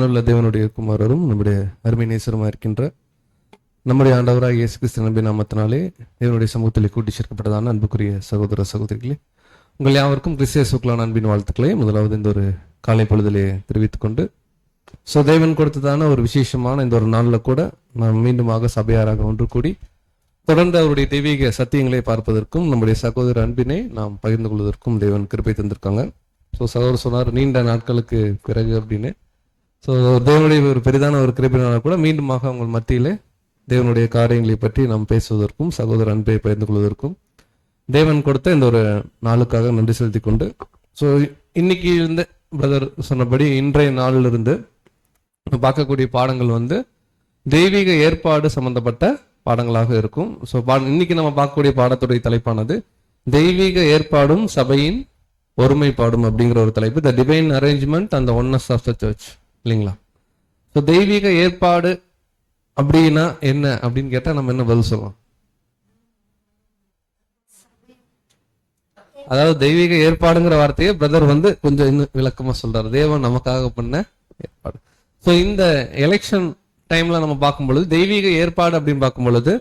உள்ள தேவனுடைய குமாரரும் நம்முடைய அருமை நேசருமாக இருக்கின்ற நம்முடைய ஆண்டவராக இயேசு கிறிஸ்து நம்பி நாமத்தினாலே தேவனுடைய சமூகத்தில் கூட்டி சேர்க்கப்பட்டதான அன்புக்குரிய சகோதர சகோதரிகளே, உங்கள் யாவருக்கும் கிறிஸ்தியசுக்களான அன்பின் வாழ்த்துக்களை முதலாவது இந்த ஒரு காலை பொழுதிலே தெரிவித்துக் கொண்டு, தேவன் கொடுத்ததான ஒரு விசேஷமான இந்த ஒரு நாளில் கூட நாம் மீண்டுமாக சபையாராக ஒன்று கூடி தொடர்ந்து அவருடைய தெய்வீக சத்தியங்களை பார்ப்பதற்கும் நம்முடைய சகோதர அன்பினை நாம் பகிர்ந்து கொள்வதற்கும் தேவன் கிருபை தந்திருக்காங்க. சகோதரர் சொன்னார் நீண்ட நாட்களுக்கு பிறகு அப்படின்னு. தேவனுடைய ஒரு பெரிதான ஒரு கிருபையினால் கூட மீண்டுமாக உங்கள் மத்தியிலே தேவனுடைய காரியங்களை பற்றி நாம் பேசுவதற்கும் சகோதர அன்பை பகிர்ந்து கொள்வதற்கும் தேவன் கொடுத்த இந்த ஒரு நாளுக்காக நன்றி செலுத்தி கொண்டு, இன்னைக்கு இருந்த பிரதர் சொன்னபடி இன்றைய நாளிலிருந்து பார்க்கக்கூடிய பாடங்கள் தெய்வீக ஏற்பாடு சம்பந்தப்பட்ட பாடங்களாக இருக்கும். இன்னைக்கு நம்ம பார்க்கக்கூடிய பாடத்துடைய தலைப்பானது தெய்வீக ஏற்பாடும் சபையின் ஒருமைப்பாடும் அப்படிங்கிற ஒரு தலைப்பு, the divine arrangement and oneness of the church, இல்லைங்களா? தெய்வீக ஏற்பாடு அப்படின்னா என்ன அப்படின்னு கேட்டா நம்ம என்ன பதில் சொல்லுவோம்? அதாவது தெய்வீக ஏற்பாடுங்கிற வார்த்தையை பிரதர் கொஞ்சம் இன்னும் விளக்கமா சொல்றாரு. தேவன் நமக்காக பண்ண ஏற்பாடு. இந்த எலெக்ஷன் டைம்ல நம்ம பார்க்கும் பொழுது தெய்வீக ஏற்பாடு அப்படின்னு பார்க்கும் பொழுது,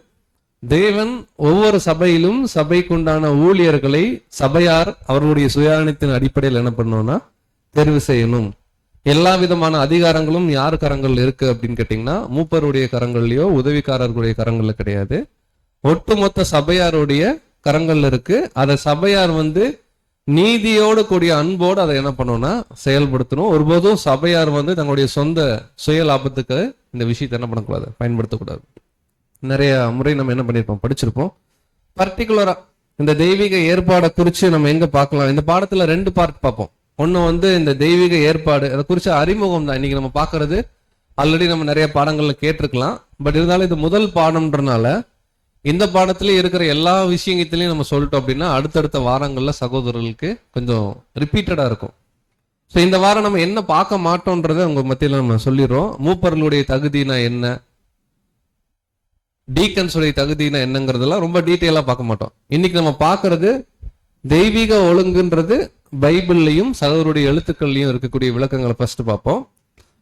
தேவன் ஒவ்வொரு சபையிலும் சபைக்குண்டான ஊழியர்களை சபையார் அவர்களுடைய சுயாதீனத்தின் அடிப்படையில் என்ன பண்ணணும்னா தெரிவு செய்யணும். எல்லா விதமான அதிகாரங்களும் யார் கரங்கள் இருக்கு அப்படின்னு கேட்டீங்கன்னா, மூப்பருடைய கரங்கள்லயோ உதவிக்காரர்களுடைய கரங்கள்ல கிடையாது, ஒட்டுமொத்த சபையாருடைய கரங்கள்ல இருக்கு. அதை சபையார் நீதியோடு கூடிய அன்போடு அதை என்ன பண்ணணும்னா செயல்படுத்தணும். ஒருபோதும் சபையார் தங்களுடைய சொந்த சுய லாபத்துக்கு இந்த விஷயத்தை என்ன பண்ணக்கூடாது, பயன்படுத்தக்கூடாது. நிறைய முறை நம்ம என்ன பண்ணிருப்போம், படிச்சிருப்போம். பர்டிகுலரா இந்த தெய்வீக ஏற்பாடை குறிச்சு நம்ம எங்க பார்க்கலாம், இந்த பாடத்துல 2 பார்ட் பார்ப்போம். ஒண்ணு இந்த தெய்வீக ஏற்பாடு அதை குறிச்ச அறிமுகம் தான் இன்னைக்கு நம்ம பாக்குறது. ஆல்ரெடி நம்ம நிறைய பாடங்கள்ல கேட்டிருக்கலாம், பட் இருந்தாலும் இது முதல் பாடம்ன்றனால இந்த பாடத்துல இருக்கிற எல்லா விஷயங்களையும் நம்ம சொல்லிட்டோம் அப்படின்னா அடுத்தடுத்த வாரங்கள்ல சகோதரர்களுக்கு கொஞ்சம் ரிப்பீட்டடா இருக்கும். இந்த வாரம் நம்ம என்ன பார்க்க மாட்டோம்ன்றத உங்க மத்தியில நம்ம சொல்லிடுறோம். மூப்பர்களுடைய தகுதினா என்ன, டீக்கன்ஸுடைய தகுதினா என்னங்கிறதெல்லாம் ரொம்ப டீட்டெயிலா பார்க்க மாட்டோம். இன்னைக்கு நம்ம பார்க்கறது தெய்வீக ஒழுங்குன்றது பைபிள்லையும் சகோதரருடைய எழுத்துக்கள்லையும் இருக்கக்கூடிய விளக்கங்களை ஃபர்ஸ்ட் பார்ப்போம்.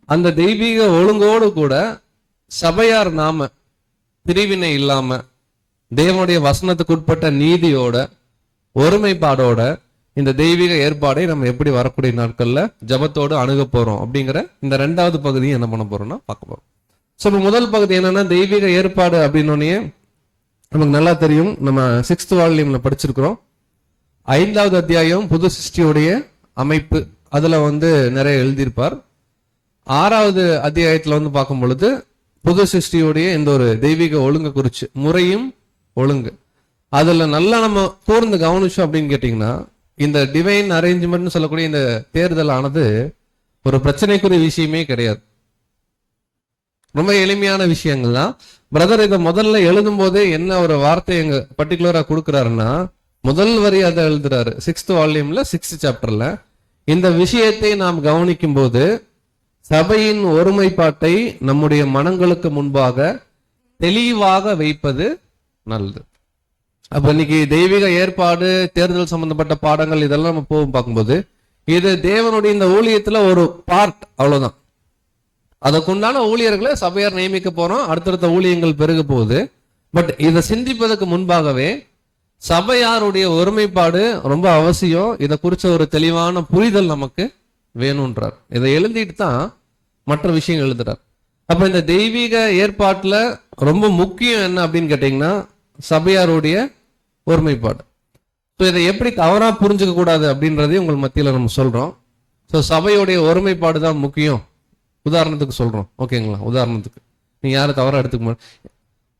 அந்த தெய்வீக ஒழுங்கோடு கூட சபையார் நாம பிரிவினை இல்லாம தேவனுடைய வசனத்துக்கு உட்பட்ட நீதியோட ஒருமைப்பாடோட இந்த தெய்வீக ஏற்பாடை நம்ம எப்படி வரக்கூடிய நாட்கள்ல ஜபத்தோடு அணுக போறோம் அப்படிங்கிற இந்த 2வது பகுதியை என்ன பண்ண போறோம்னா பார்க்க போறோம். இப்ப முதல் பகுதி என்னன்னா தெய்வீக ஏற்பாடு அப்படின்னே நமக்கு நல்லா தெரியும். நம்ம 6th வால்யூம்ல படிச்சிருக்கிறோம். 5வது அத்தியாயம் புது சிருஷ்டியுடைய அமைப்பு, அதுல நிறைய எழுதியிருப்பார். 6வது அத்தியாயத்துல பார்க்கும் பொழுது புது சிருஷ்டியுடைய இந்த ஒரு தெய்வீக ஒழுங்கு குறிச்சு முறையும் ஒழுங்கு, அதுல நல்லா நம்ம கூர்ந்து கவனிச்சோம் அப்படின்னு கேட்டீங்கன்னா, இந்த டிவைன் அரேஞ்ச்மெண்ட் சொல்லக்கூடிய இந்த தேர்தல் ஆனது ஒரு பிரச்சனைக்குரிய விஷயமே கிடையாது. ரொம்ப எளிமையான விஷயங்கள் தான். பிரதர் இதை முதல்ல எழுதும் போதே என்ன ஒரு வார்த்தை எங்க பர்டிகுலரா கொடுக்குறாருன்னா, முதல் வரி அதை எழுதுறாரு 6th வால்யூம்ல 6th சாப்டர்ல. இந்த விஷயத்தை நாம் கவனிக்கும் போது சபையின் ஒருமைப்பாட்டை நம்முடைய மனங்களுக்கு முன்பாக தெளிவாக வைப்பது நல்லது. அப்ப இன்னைக்கு தெய்வீக ஏற்பாடு தேர்தல் சம்பந்தப்பட்ட பாடங்கள் இதெல்லாம் நம்ம போகும் பார்க்கும்போது இது தேவனுடைய இந்த ஊழியத்துல ஒரு பார்ட், அவ்வளவுதான். அதற்குண்டான ஊழியர்களை சபையார் நியமிக்க போறோம், அடுத்தடுத்த ஊழியங்கள் பெருக போகுது. பட் இதை சிந்திப்பதற்கு முன்பாகவே சபையாருடைய ஒருமைப்பாடு ரொம்ப அவசியம். இதை குறிச்ச ஒரு தெளிவான புரிதல் நமக்கு வேணும்ன்றார். இதை எழுதிட்டு தான் மற்ற விஷயம் எழுதுறார். அப்ப இந்த தெய்வீக ஏற்பாட்டுல ரொம்ப முக்கியம் என்ன அப்படின்னு கேட்டீங்கன்னா சபையாருடைய ஒருமைப்பாடு. இதை எப்படி தவறா புரிஞ்சுக்க கூடாது அப்படின்றதையும் உங்கள் மத்தியில நம்ம சொல்றோம். சபையுடைய ஒருமைப்பாடு தான் முக்கியம். உதாரணத்துக்கு சொல்றோம், ஓகேங்களா? உதாரணத்துக்கு நீங்க யாரும் தவறா எடுத்துக்க மாட்டோம்.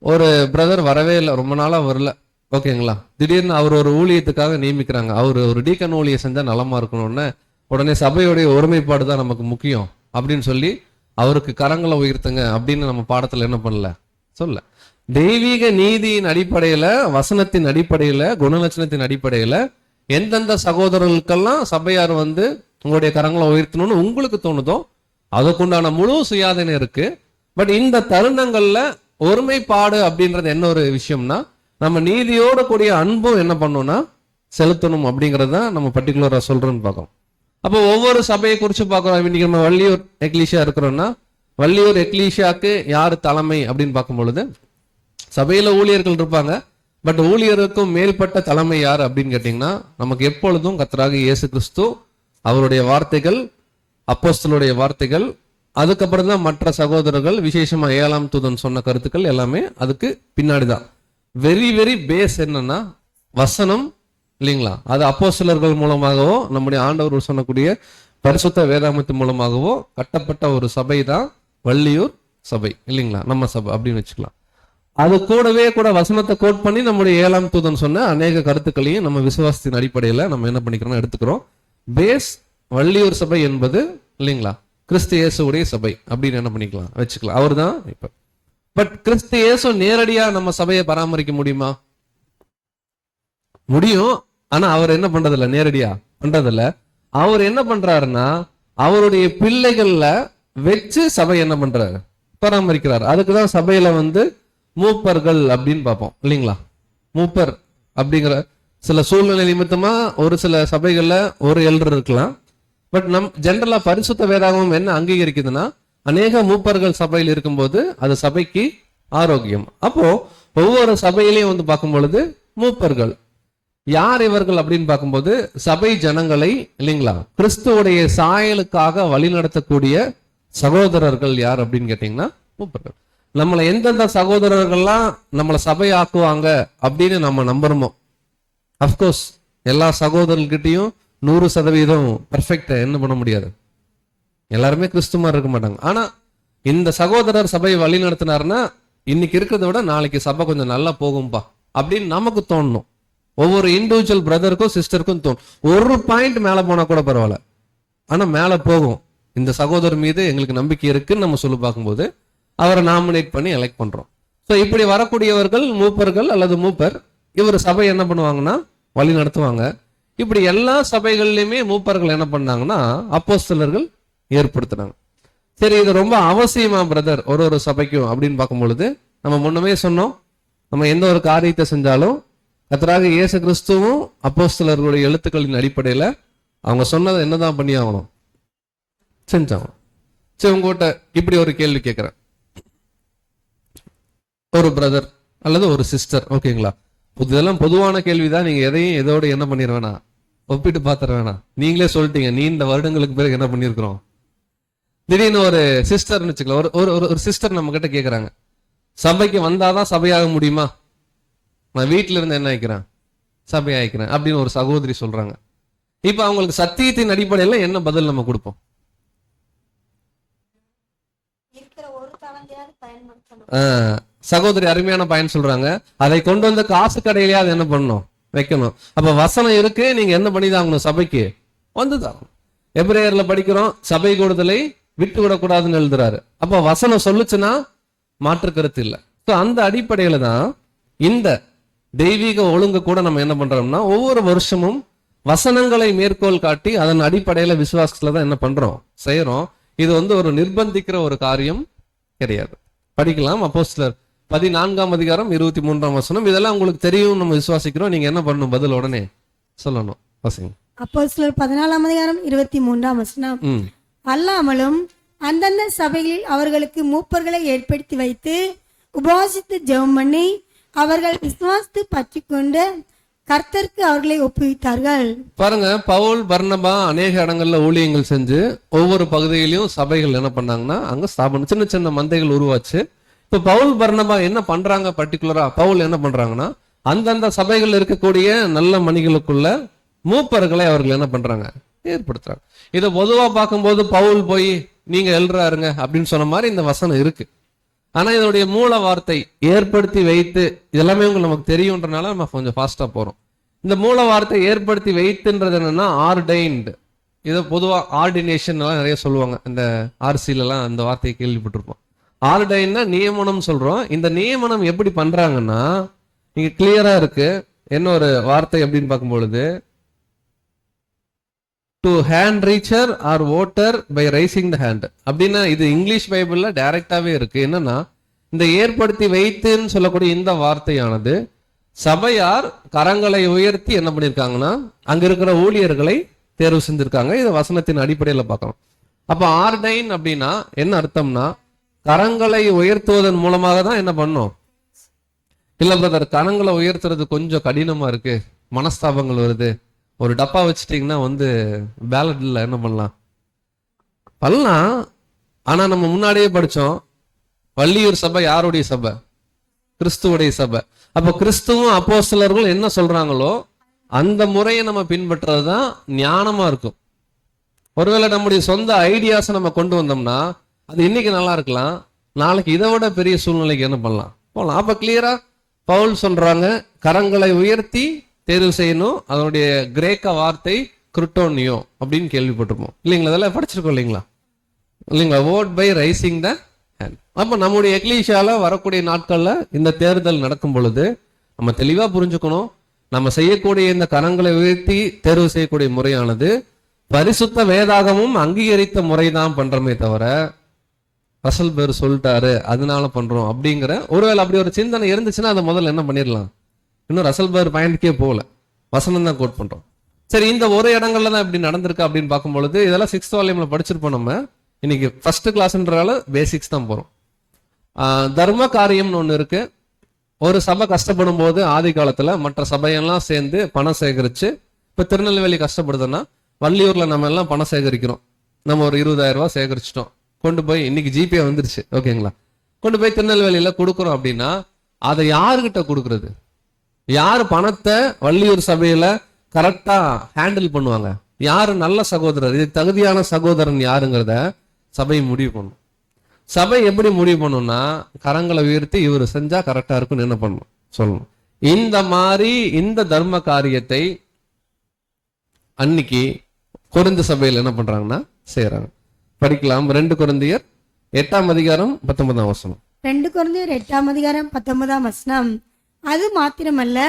ஒரு பிரதர் வரவே இல்லை, ரொம்ப நாளா வரல, ஓகேங்களா? திடீர்னு அவர் ஒரு ஊழியத்துக்காக நியமிக்கிறாங்க. அவர் ஒரு டீக்கன் ஊழியம் செஞ்சா நலமா இருக்கணும்னு உடனே சபையுடைய ஒருமைப்பாடு தான் நமக்கு முக்கியம் அப்படின்னு சொல்லி அவருக்கு கரங்களை உயர்த்துங்க அப்படின்னு நம்ம பாடத்துல என்ன பண்ணல சொல்ல. தெய்வீக நீதியின் அடிப்படையில, வசனத்தின் அடிப்படையில, குணலட்சணத்தின் அடிப்படையில எந்தெந்த சகோதரர்களுக்கெல்லாம் சபையார் உங்களுடைய கரங்களை உயர்த்தணும்னு உங்களுக்கு தோணுதோ அதுக்குண்டான முழு சுயாதீனம் இருக்கு. பட் இந்த தருணங்கள்ல ஒருமைப்பாடு அப்படின்றது என்ன ஒரு விஷயம்னா, நம்ம நீதியோட கூடிய அன்பும் என்ன பண்ணோம்னா செலுத்தணும் அப்படிங்கறத நம்ம பர்டிகுலரா சொல்றோம்னு பார்க்கணும். அப்போ ஒவ்வொரு சபையை குறிச்சு பார்க்கிறோம். இன்னைக்கு நம்ம வள்ளியூர் எக்லீஷியா இருக்கிறோம்னா வள்ளியூர் எக்லீஷியாக்கு யாரு தலைமை அப்படின்னு பார்க்கும் பொழுது சபையில ஊழியர்கள் இருப்பாங்க. பட் ஊழியருக்கும் மேல்பட்ட தலைமை யார் அப்படின்னு கேட்டீங்கன்னா நமக்கு எப்பொழுதும் கர்த்தராகிய இயேசு கிறிஸ்து, அவருடைய வார்த்தைகள், அப்போஸ்தலருடைய வார்த்தைகள், அதுக்கப்புறம் தான் மற்ற சகோதரர்கள், விசேஷமா 7ஆம் தூதன் சொன்ன கருத்துக்கள் எல்லாமே அதுக்கு பின்னாடிதான். வெரி வெரி பேஸ் என்னன்னா வசனம் இல்லைங்களா? அது அப்போஸ்தலர்கள் மூலமாகவோ நம்முடைய ஆண்டவர் சொன்னக்கூடிய பரிசுத்த வேதாகமத்து மூலமாகவோ கட்டப்பட்ட ஒரு சபை தான் வள்ளியூர் சபை இல்லைங்களா? நம்ம சபை அப்படின்னு வச்சுக்கலாம். அது கூடவே கூட வசனத்தை கோட் பண்ணி நம்முடைய 7ஆம் தூதன் சொன்ன அநேக கருத்துக்களையும் நம்ம விசுவாசத்தின் அடிப்படையில நம்ம என்ன பண்ணிக்கிறோம், எடுத்துக்கிறோம். பேஸ் வள்ளியூர் சபை என்பது இல்லைங்களா கிறிஸ்து இயேசுடைய சபை அப்படின்னு என்ன பண்ணிக்கலாம், வச்சுக்கலாம். அவர் தான் இப்ப. பட் கிறிஸ்து இயேசு நேரடியா நம்ம சபையை பராமரிக்க முடியுமா? முடியும். ஆனா அவர் என்ன பண்றதில்ல, நேரடியா பண்றதில்ல. அவர் என்ன பண்றாருன்னா அவருடைய பிள்ளைகள்ல வச்சு சபை என்ன பண்றாரு, பராமரிக்கிறார். அதுக்குதான் சபையில மூப்பர்கள் அப்படின்னு பார்ப்போம் இல்லைங்களா? மூப்பர் அப்படிங்கிற சில சூழ்நிலை நிமித்தமா ஒரு சில சபைகள்ல ஒரு எல்டர் இருக்கலாம். பட் ஜெனரலா பரிசுத்த வேதாகமம் என்ன அங்கீகரிக்குதுன்னா அநேக மூப்பர்கள் சபையில் இருக்கும்போது அது சபைக்கு ஆரோக்கியம். அப்போ ஒவ்வொரு சபையிலையும் பார்க்கும் பொழுது மூப்பர்கள் யார் இவர்கள் அப்படின்னு பார்க்கும்போது சபை ஜனங்களை இல்லைங்களா கிறிஸ்துவுடைய சாயலுக்காக வழிநடத்தக்கூடிய சகோதரர்கள் யார் அப்படின்னு கேட்டீங்கன்னா மூப்பர்கள். நம்மளை எந்தெந்த சகோதரர்கள்லாம் நம்மளை சபை ஆக்குவாங்க அப்படின்னு நம்ம நம்புறோமோ, அப்கோர்ஸ் எல்லா சகோதரர்கிட்டையும் 100% பர்ஃபெக்ட் என்ன பண்ண முடியாது, எல்லாருமே கிறிஸ்துமா இருக்க மாட்டாங்க. ஆனா இந்த சகோதரர் சபையை வழி நடத்தினாருன்னா இன்னைக்கு இருக்கிறத விட நாளைக்கு சபை கொஞ்சம் நல்லா போகும்பா அப்படின்னு நமக்கு தோணணும். ஒவ்வொரு இண்டிவிஜுவல் பிரதருக்கும் சிஸ்டருக்கும் தோணும். ஒரு பாயிண்ட் மேல போனா கூட பரவாயில்ல, ஆனா மேல போகும். இந்த சகோதரர் மீது எங்களுக்கு நம்பிக்கை இருக்குன்னு நம்ம சொல்லி பார்க்கும்போது அவரை நாமினேட் பண்ணி எலெக்ட் பண்றோம். ஸோ இப்படி வரக்கூடியவர்கள் மூப்பர்கள் அல்லது மூப்பர். இவர் சபை என்ன பண்ணுவாங்கன்னா வழி நடத்துவாங்க. இப்படி எல்லா சபைகள்லையுமே மூப்பர்கள் என்ன பண்ணாங்கன்னா அப்போஸ்தலர்கள் ஏற்படுத்தினாங்க. சரி, இது ரொம்ப அவசியமா பிரதர் ஒரு சபைக்கும் அப்படின்னு பார்க்கும் பொழுது நம்ம முன்னமே சொன்னோம், நம்ம எந்த ஒரு காரியத்தை செஞ்சாலும் கர்த்தராகிய இயேசு கிறிஸ்துவும் அப்போஸ்தலர்களுடைய எழுத்துக்களின் அடிப்படையில அவங்க சொன்னதை என்னதான் பண்ணி ஆகணும், செஞ்சாங்க. சரி, உங்ககிட்ட இப்படி ஒரு கேள்வி கேட்கிறேன். ஒரு பிரதர் அல்லது ஒரு சிஸ்டர், ஓகேங்களா, இதெல்லாம் பொதுவான கேள்விதான். நீங்க எதையும் எதோட என்ன பண்ணிட வேணாம், ஒப்பிட்டு பாத்துற வேணாம். நீங்களே சொல்லிட்டீங்க நீண்ட வருடங்களுக்கு பிறகு என்ன பண்ணிருக்கிறோம். திடீர்னு ஒரு சிஸ்டர்னு வச்சுக்கலாம், ஒரு சிஸ்டர் நம்ம கிட்ட கேக்குறாங்க, சபைக்கு வந்தாதான் சபையாக முடியுமா, நான் வீட்டுல இருந்து என்ன ஆயிக்கிறேன், சபை ஆயிக்கிறேன் அப்படின்னு ஒரு சகோதரி சொல்றாங்க. இப்ப அவங்களுக்கு சத்தியத்தின் அடிப்படையில என்ன பதில் நம்ம கொடுப்போம்? சகோதரி அருமையான பயன் சொல்றாங்க, அதை கொண்டு வந்து காசு கடையிலேயே அது என்ன பண்ணணும், வைக்கணும். அப்ப வசனம் இருக்கு, நீங்க என்ன பண்ணிதான் சபைக்கு வந்துதான். எபிரேயர்ல படிக்கிறோம், சபை கூடுதலை விட்டு விடக்கூடாதுன்னு எழுதுறாரு. அப்ப வசனம் சொல்லுச்சுன்னா மாற்று கருத்து இல்லை. அந்த அடிப்படையில தான் இந்த தெய்வீக ஒழுங்கு கூட நம்ம என்ன பண்றோம்னா ஒவ்வொரு வருஷமும் வசனங்களை மேற்கோள் காட்டி அதன் அடிப்படையில விசுவாசத்துல தான் என்ன பண்றோம், செய்யறோம். இது ஒரு நிர்பந்திக்கிற ஒரு காரியம் கிடையாது. படிக்கலாம், அப்போஸ்தலர் 14ஆம் அதிகாரம் 23ஆம் வசனம். இதெல்லாம் உங்களுக்கு தெரியும், நம்ம விசுவாசிக்கிறோம். நீங்க என்ன பண்ணணும், பதில் உடனே சொல்லணும். அப்போஸ்தலர் 14ஆம் அதிகாரம் 23ஆம் வசனம். அல்லாமலும் அந்தந்த சபைகளில் அவர்களுக்கு மூப்பர்களை ஏற்படுத்தி வைத்து உபவாசித்து ஜெபம் பண்ணி அவர்கள் விசுவாசித்து பற்றி கொண்டு கர்த்தருக்கு அவர்களை ஒப்புவித்தார்கள். பாருங்க, பவுல் பர்னபா அநேக இடங்கள்ல ஊழியங்கள் செஞ்சு ஒவ்வொரு பகுதியிலையும் சபைகள் என்ன பண்ணாங்கன்னா அங்க ஸ்தாபனம், சின்ன சின்ன மந்தைகள் உருவாச்சு. இப்ப பவுல் பர்னபா என்ன பண்றாங்க, பர்டிகுலரா பவுல் என்ன பண்றாங்கன்னா அந்தந்த சபைகள் இருக்கக்கூடிய நல்ல மணிகளுக்குள்ள மூப்பர்களை அவர்கள் என்ன பண்றாங்க, ஏற்படுத்துறாங்க. இதை பொதுவா பார்க்கும்போது பவுல் போய் நீங்க எழுறாருங்க அப்படின்னு சொன்ன மாதிரி இந்த வசனம் இருக்கு. ஆனா இதனுடைய மூல வார்த்தை ஏற்படுத்தி வைத்து, இதெல்லாமே உங்களுக்கு நமக்கு தெரியும்ன்றனால நம்ம கொஞ்சம் ஃபாஸ்டா போறோம். இந்த மூல வார்த்தை ஏற்படுத்தி வைத்துன்றது என்னன்னா ஆர்டைன்டு. இதை பொதுவா ஆர்டினேஷன் எல்லாம் நிறைய சொல்லுவாங்க, இந்த ஆர்சில எல்லாம் அந்த வார்த்தையை கேள்விப்பட்டிருப்போம். ஆர்டைன்னா நியமனம் சொல்றோம். இந்த நியமனம் எப்படி பண்றாங்கன்னா இங்க கிளியரா இருக்கு. என்ன ஒரு வார்த்தை அப்படின்னு பார்க்கும்பொழுது to hand reacher or voter by raising the hand அப்படின்னா இது இங்கிலீஷ் பைபிள்ல டைரக்டாவே இருக்கு. என்னன்னா இந்த ஏற்படுத்தி வைத்துன்னு சொல்லக்கூடிய இந்த வார்த்தையானது சபையார் கரங்களை உயர்த்தி என்ன பண்ணிருக்காங்கன்னா அங்க இருக்கிற ஊழியர்களை தேர்வு செஞ்சிருக்காங்க. இது வசனத்தின் அடிப்படையில பார்க்கணும். அப்ப ஆர்டைன் அப்படின்னா என்ன அர்த்தம்னா, கரங்களை உயர்த்துவதன் மூலமாக தான் என்ன பண்ணும். இல்ல பிரதர், கரங்களை உயர்த்துறது கொஞ்சம் கடினமா இருக்கு, மனஸ்தாபங்கள் வருது, ஒரு டப்பா வச்சுட்டீங்கன்னா பேலட்ல என்ன பண்ணலாம். ஆனா நம்ம முன்னாடியே படிச்சோம், வள்ளியூர் சபை யாருடைய சபை? கிறிஸ்துவுடைய சபை. அப்ப கிறிஸ்துவும் அப்போஸ்தலர்கள் என்ன சொல்றாங்களோ அந்த முறையை நம்ம பின்பற்றதுதான் ஞானமா இருக்கும். ஒருவேளை நம்முடைய சொந்த ஐடியாஸை நம்ம கொண்டு வந்தோம்னா அது இன்னைக்கு நல்லா இருக்கலாம், நாளைக்கு இதை விட பெரிய சூழ்நிலைக்கு என்ன பண்ணலாம் போகலாம். அப்ப கிளியரா பவுல் சொல்றாங்க, கரங்களை உயர்த்தி தேர்வு செய்யணும். அதனுடைய கிரேக்க வார்த்தை கிருட்டோனியோ அப்படின்னு கேள்விப்பட்டிருப்போம் இல்லைங்களா? அதெல்லாம் படிச்சிருக்கோம் இல்லைங்களா? Vote by raising the hand. அப்ப நம்முடைய எக்லீஷியால வரக்கூடிய நாட்கள்ல இந்த தேர்தல் நடக்கும் பொழுது நம்ம தெளிவா புரிஞ்சுக்கணும், நம்ம செய்யக்கூடிய இந்த கரங்களை உயர்த்தி தேர்வு செய்யக்கூடிய முறையானது பரிசுத்த வேதாகமும் அங்கீகரித்த முறைதான் பண்றமே தவிர, ரசல் பேர் சொல்லிட்டாரு அதனால பண்றோம் அப்படிங்கிற ஒருவேளை அப்படி ஒரு சிந்தனை இருந்துச்சுன்னா அதை முதல்ல என்ன பண்ணிடலாம், இன்னும் ரசல் பேர் பாயிண்ட்கே போகல, வசனம் தான் கோட் பண்றோம். சரி, இந்த ஒரு இடங்கள்ல தான் இப்படி நடந்திருக்கு அப்படின்னு பார்க்கும்பொழுது இதெல்லாம் 6th வால்யூம்ல படிச்சிருப்போம். நம்ம இன்னைக்கு ஃபர்ஸ்ட் கிளாஸ்ன்றதால பேசிக்ஸ் தான் போறோம். தர்ம காரியம்னு ஒண்ணு இருக்கு. ஒரு சபை கஷ்டப்படும் போது ஆதி காலத்துல மற்ற சபையெல்லாம் சேர்ந்து பணம் சேகரிச்சு, இப்ப திருநெல்வேலி கஷ்டப்படுதுன்னா வள்ளியூர்ல நம்ம எல்லாம் பணம் சேகரிக்கிறோம். நம்ம ஒரு 20,000 ரூபாய் சேகரிச்சிட்டோம், கொண்டு போய் இன்னைக்கு ஜிபே வந்துருச்சு ஓகேங்களா, கொண்டு போய் திருநெல்வேலியில கொடுக்குறோம் அப்படின்னா அதை யாருகிட்ட கொடுக்கறது? யாரு பணத்தை வள்ளியூர் சபையில கரெக்டா ஹேண்டில் பண்ணுவாங்க? யாரு நல்ல சகோதரர், இது தகுதியான சகோதரன் யாருங்கிறத சபை முடிவு பண்ணும். சபை எப்படி முடிவு பண்ணும்னா, கரங்களை உயர்த்தி இவர் செஞ்சா கரெக்டா இருக்குன்னு என்ன பண்ணணும் சொல்லணும். இந்த மாதிரி இந்த தர்ம காரியத்தை அன்னைக்கு கொரிந்து சபையில் என்ன பண்றாங்கன்னா செய்யறாங்க. படிக்கலாம். 2 கொரிந்தியர் 8ஆம் அதிகாரம் 19ஆம் வசனம். 2 கொரிந்தியர் 8ஆம் அதிகாரம் 19ஆம் வசனம். அது மாத்திரமல்ல,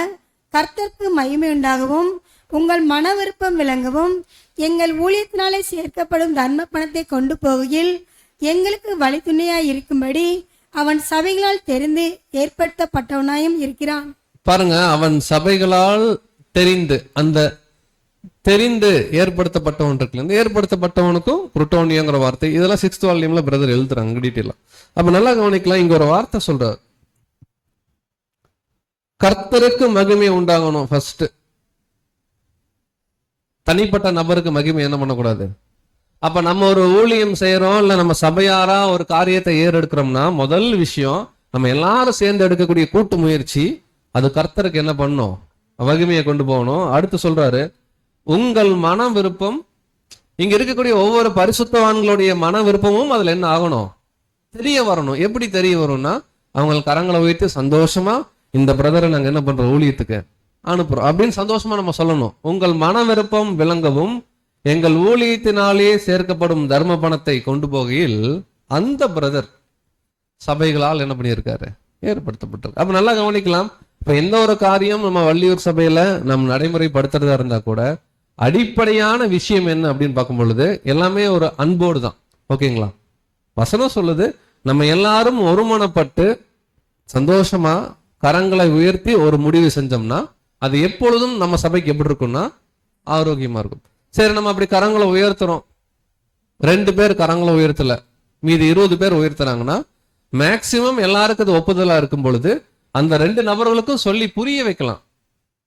கர்த்தருக்கு மகிமை உண்டாகவும் உங்கள் மன விருப்பம் விளங்கவும் எங்கள் ஊழியத்தினாலே சேர்க்கப்படும் தர்ம பணத்தை கொண்டு போகையில் எங்களுக்கு வழித்துணையாய் இருக்கும்படி அவன் சபைகளால் தெரிந்து ஏற்படுத்தப்பட்டவனாயும் இருக்கிறான். பாருங்க, அவன் சபைகளால் தெரிந்து, அந்த தெரிந்து ஏற்படுத்தப்பட்டவன் இருக்கு, இந்த ஏற்படுத்தப்பட்டவனுக்கும் குருட்டோனியங்கிற வார்த்தை இதெல்லாம் 6th வால்யூம்ல பிரதர் எழுதுறாங்க டீட்டெயிலா. அப்ப நல்லா கவனிக்கலாம். இங்க ஒரு வார்த்தை சொல்றாரு, கர்த்தருக்கு மகிமை உண்டாகணும். ஃபர்ஸ்ட் தனிப்பட்ட நபருக்கு மகிமை என்ன பண்ணக்கூடாது. அப்ப நம்ம ஒரு ஊழியம் செய்யறோம், இல்ல நம்ம சபையாரா ஒரு காரியத்தை ஏறெடுக்கிறோம்னா முதல் விஷயம் நம்ம எல்லாரும் சேர்ந்து எடுக்கக்கூடிய கூட்டு முயற்சி அது கர்த்தருக்கு என்ன பண்ணும், மகிமையை கொண்டு போகணும். அடுத்து சொல்றாரு, உங்கள் மன விருப்பம், இங்க இருக்கக்கூடிய ஒவ்வொரு பரிசுத்தவான்களுடைய மன விருப்பமும் அதுல என்ன ஆகணும், தெரிய வரணும். எப்படி தெரிய வரும்னா, அவங்க கரங்களை உயர்த்தி சந்தோஷமா இந்த பிரதரை நாங்க என்ன பண்றோம் ஊழியத்துக்கு அனுப்புறோம் அப்படின்னு சந்தோஷமா நம்ம சொல்லணும். உங்கள் மன விருப்பம் விளங்கவும் எங்கள் ஊழியத்தினாலே சேர்க்கப்படும் தர்ம பணத்தை கொண்டு போகையில் அந்த பிரதர் சபைகளால் என்ன பண்ணியிருக்காரு, ஏற்படுத்தப்பட்டிருக்கு. அப்ப நல்லா கவனிக்கலாம். இப்ப எந்த ஒரு காரியம் நம்ம வள்ளியூர் சபையில நம்ம நடைமுறைப்படுத்துறதா இருந்தா கூட அடிப்படையான விஷயம் என்ன அப்படின்னு பார்க்கும் பொழுது எல்லாமே ஒரு அன்போடு தான். ஓகேங்களா? வசனம் சொல்லுது, நம்ம எல்லாரும் ஒருமனப்பட்டு சந்தோஷமா கரங்களை உயர்த்தி ஒரு முடிவு செஞ்சோம்னா அது எப்பொழுதும் நம்ம சபைக்கு எப்படி இருக்கும்னா ஆரோக்கியமா இருக்கும். சரி, நம்ம அப்படி கரங்களை உயர்த்துறோம், 2 பேர் கரங்களை உயர்த்தல, மீது 20 பேர் உயர்த்துறாங்கன்னா மேக்சிமம் எல்லாருக்கும் அது ஒப்புதலா இருக்கும் பொழுது அந்த 2 நபர்களுக்கும் சொல்லி புரிய வைக்கலாம்.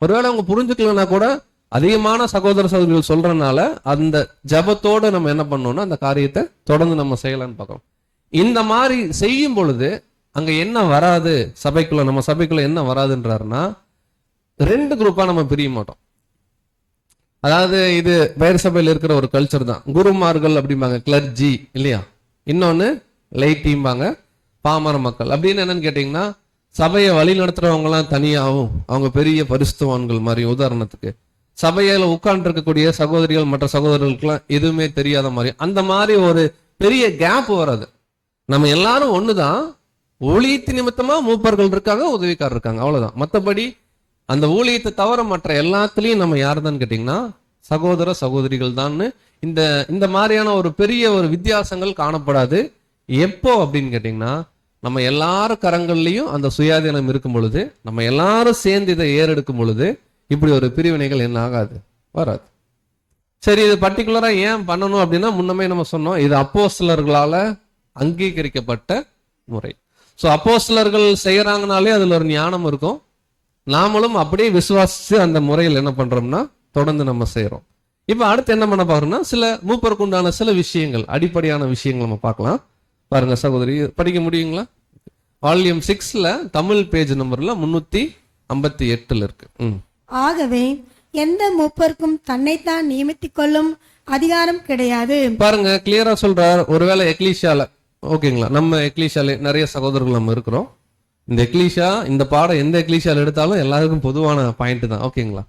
ஒருவேளை அவங்க புரிஞ்சுக்கலன்னா கூட அதிகமான சகோதர சகோதரிகள் சொல்றதுனால அந்த ஜபத்தோடு நம்ம என்ன பண்ணோம்னா அந்த காரியத்தை தொடர்ந்து நம்ம செய்யலாம்னு பார்க்கணும். இந்த மாதிரி செய்யும் பொழுது அங்க என்ன வராது, சபைக்குள்ள நம்ம சபைக்குள்ள என்ன வராதுன்றாருன்னா 2 குரூப்பா நம்ம பிரிய மாட்டோம். அதாவது இது வேறு சபையில் இருக்கிற ஒரு கல்ச்சர் தான். குருமார்கள் அப்படிம்பாங்க, கிளர்ஜி இல்லையா, இன்னொன்னு லைட்டிம்பாங்க, பாமர மக்கள். அப்படின்னு என்னன்னு கேட்டீங்கன்னா, சபையை வழி நடத்துறவங்க எல்லாம் தனியாகவும் அவங்க பெரிய பரிசுத்தவான்கள் மாதிரி. உதாரணத்துக்கு சபையில உட்கார்ந்து இருக்கக்கூடிய சகோதரிகள் மற்ற சகோதரர்களுக்கெல்லாம் எதுவுமே தெரியாத மாதிரி, அந்த மாதிரி ஒரு பெரிய கேப் வராது. நம்ம எல்லாரும் ஒண்ணுதான், ஊழியத்து நிமித்தமா மூப்பர்கள் இருக்காங்க, உதவிக்காரர் இருக்காங்க, அவ்வளவுதான். மற்றபடி அந்த ஊழியத்தை தவிர மற்ற எல்லாத்துலயும் நம்ம யாருதான் கேட்டீங்கன்னா சகோதர சகோதரிகள் தான். இந்த மாதிரியான ஒரு பெரிய ஒரு வித்தியாசங்கள் காணப்படாது. எப்போ அப்படின்னு கேட்டீங்கன்னா, நம்ம எல்லாரும் கரங்கள்லயும் அந்த சுயாதீனம் இருக்கும் பொழுது, நம்ம எல்லாரும் சேர்ந்து இதை ஏறெடுக்கும் பொழுது இப்படி ஒரு பிரிவினைகள் என்ன ஆகாது, வராது. சரி, இது பர்டிகுலரா ஏன் பண்ணணும் அப்படின்னா, முன்னமே நம்ம சொன்னோம், இது அப்போஸ்தலர்களால அங்கீகரிக்கப்பட்ட முறை. சோ அப்போஸ்தலர்கள் செய்யறாங்கனாலே அதுல ஒரு ஞானம் இருக்கும். நாமளும் அப்படியே விசுவாசிச்சு அந்த முறையில் என்ன பண்றோம்னா தொடர்ந்து நம்ம செய்யறோம். இப்ப அடுத்து என்ன பண்ண பாருன்னா, சில மூப்பருக்கு உண்டான சில விஷயங்கள், அடிப்படையான விஷயங்கள் நம்ம பார்க்கலாம். பாருங்க சகோதரி, படிக்க முடியுங்களா? வால்யூம் 6ல தமிழ் பேஜ் நம்பர்ல 358 இருக்கு. ஆகவே எந்த மூப்பருக்கும் தன்னைத்தான் நியமித்துக் கொள்ளும் அதிகாரம் கிடையாது. பாருங்க கிளியரா சொல்றார். ஒருவேளை எக்லீஷியால, ஓகேங்களா, நம்ம எக்லீஷியால நிறைய சகோதரர்கள் நம்ம இருக்கிறோம். இந்த எக்லீஷியா, இந்த பாடம் எந்த எக்லீஷியால எடுத்தாலும் எல்லாருக்கும் பொதுவான பாயிண்ட் தான், ஓகேங்களா.